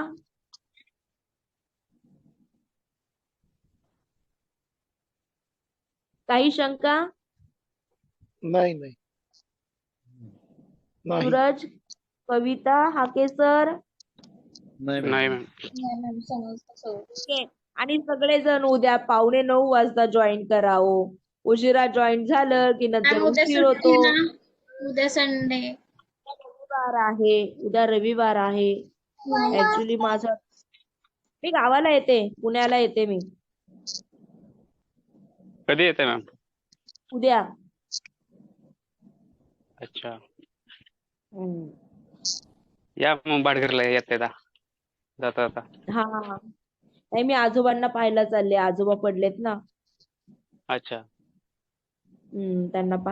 काही शंका? नाही नाही नाही. सूरज, कविता, हाके सर? नाही नाही मॅम. मॅम. मॅम समजतं सगळं. ओके. आणि सगळेजण उद्या 8:45 वाजता जॉईन करावं. उशिरा जॉईन झालं की नंतर मॅम उद्या उशीर सुट्टी होतो. ना, उद्या संडे. रविवार आहे, उद्या रविवार आहे. ऍक्च्युली मी गावाला येते, पुण्याला येते मी कधी येते मॅम? उद्या. अच्छा. हम्म. या मग बाडगरला येते जाता जाता. हा नाही, मी आजोबांना पाहायला चालले. आजोबा पडलेत ना. अच्छा. त्यांना पाहायला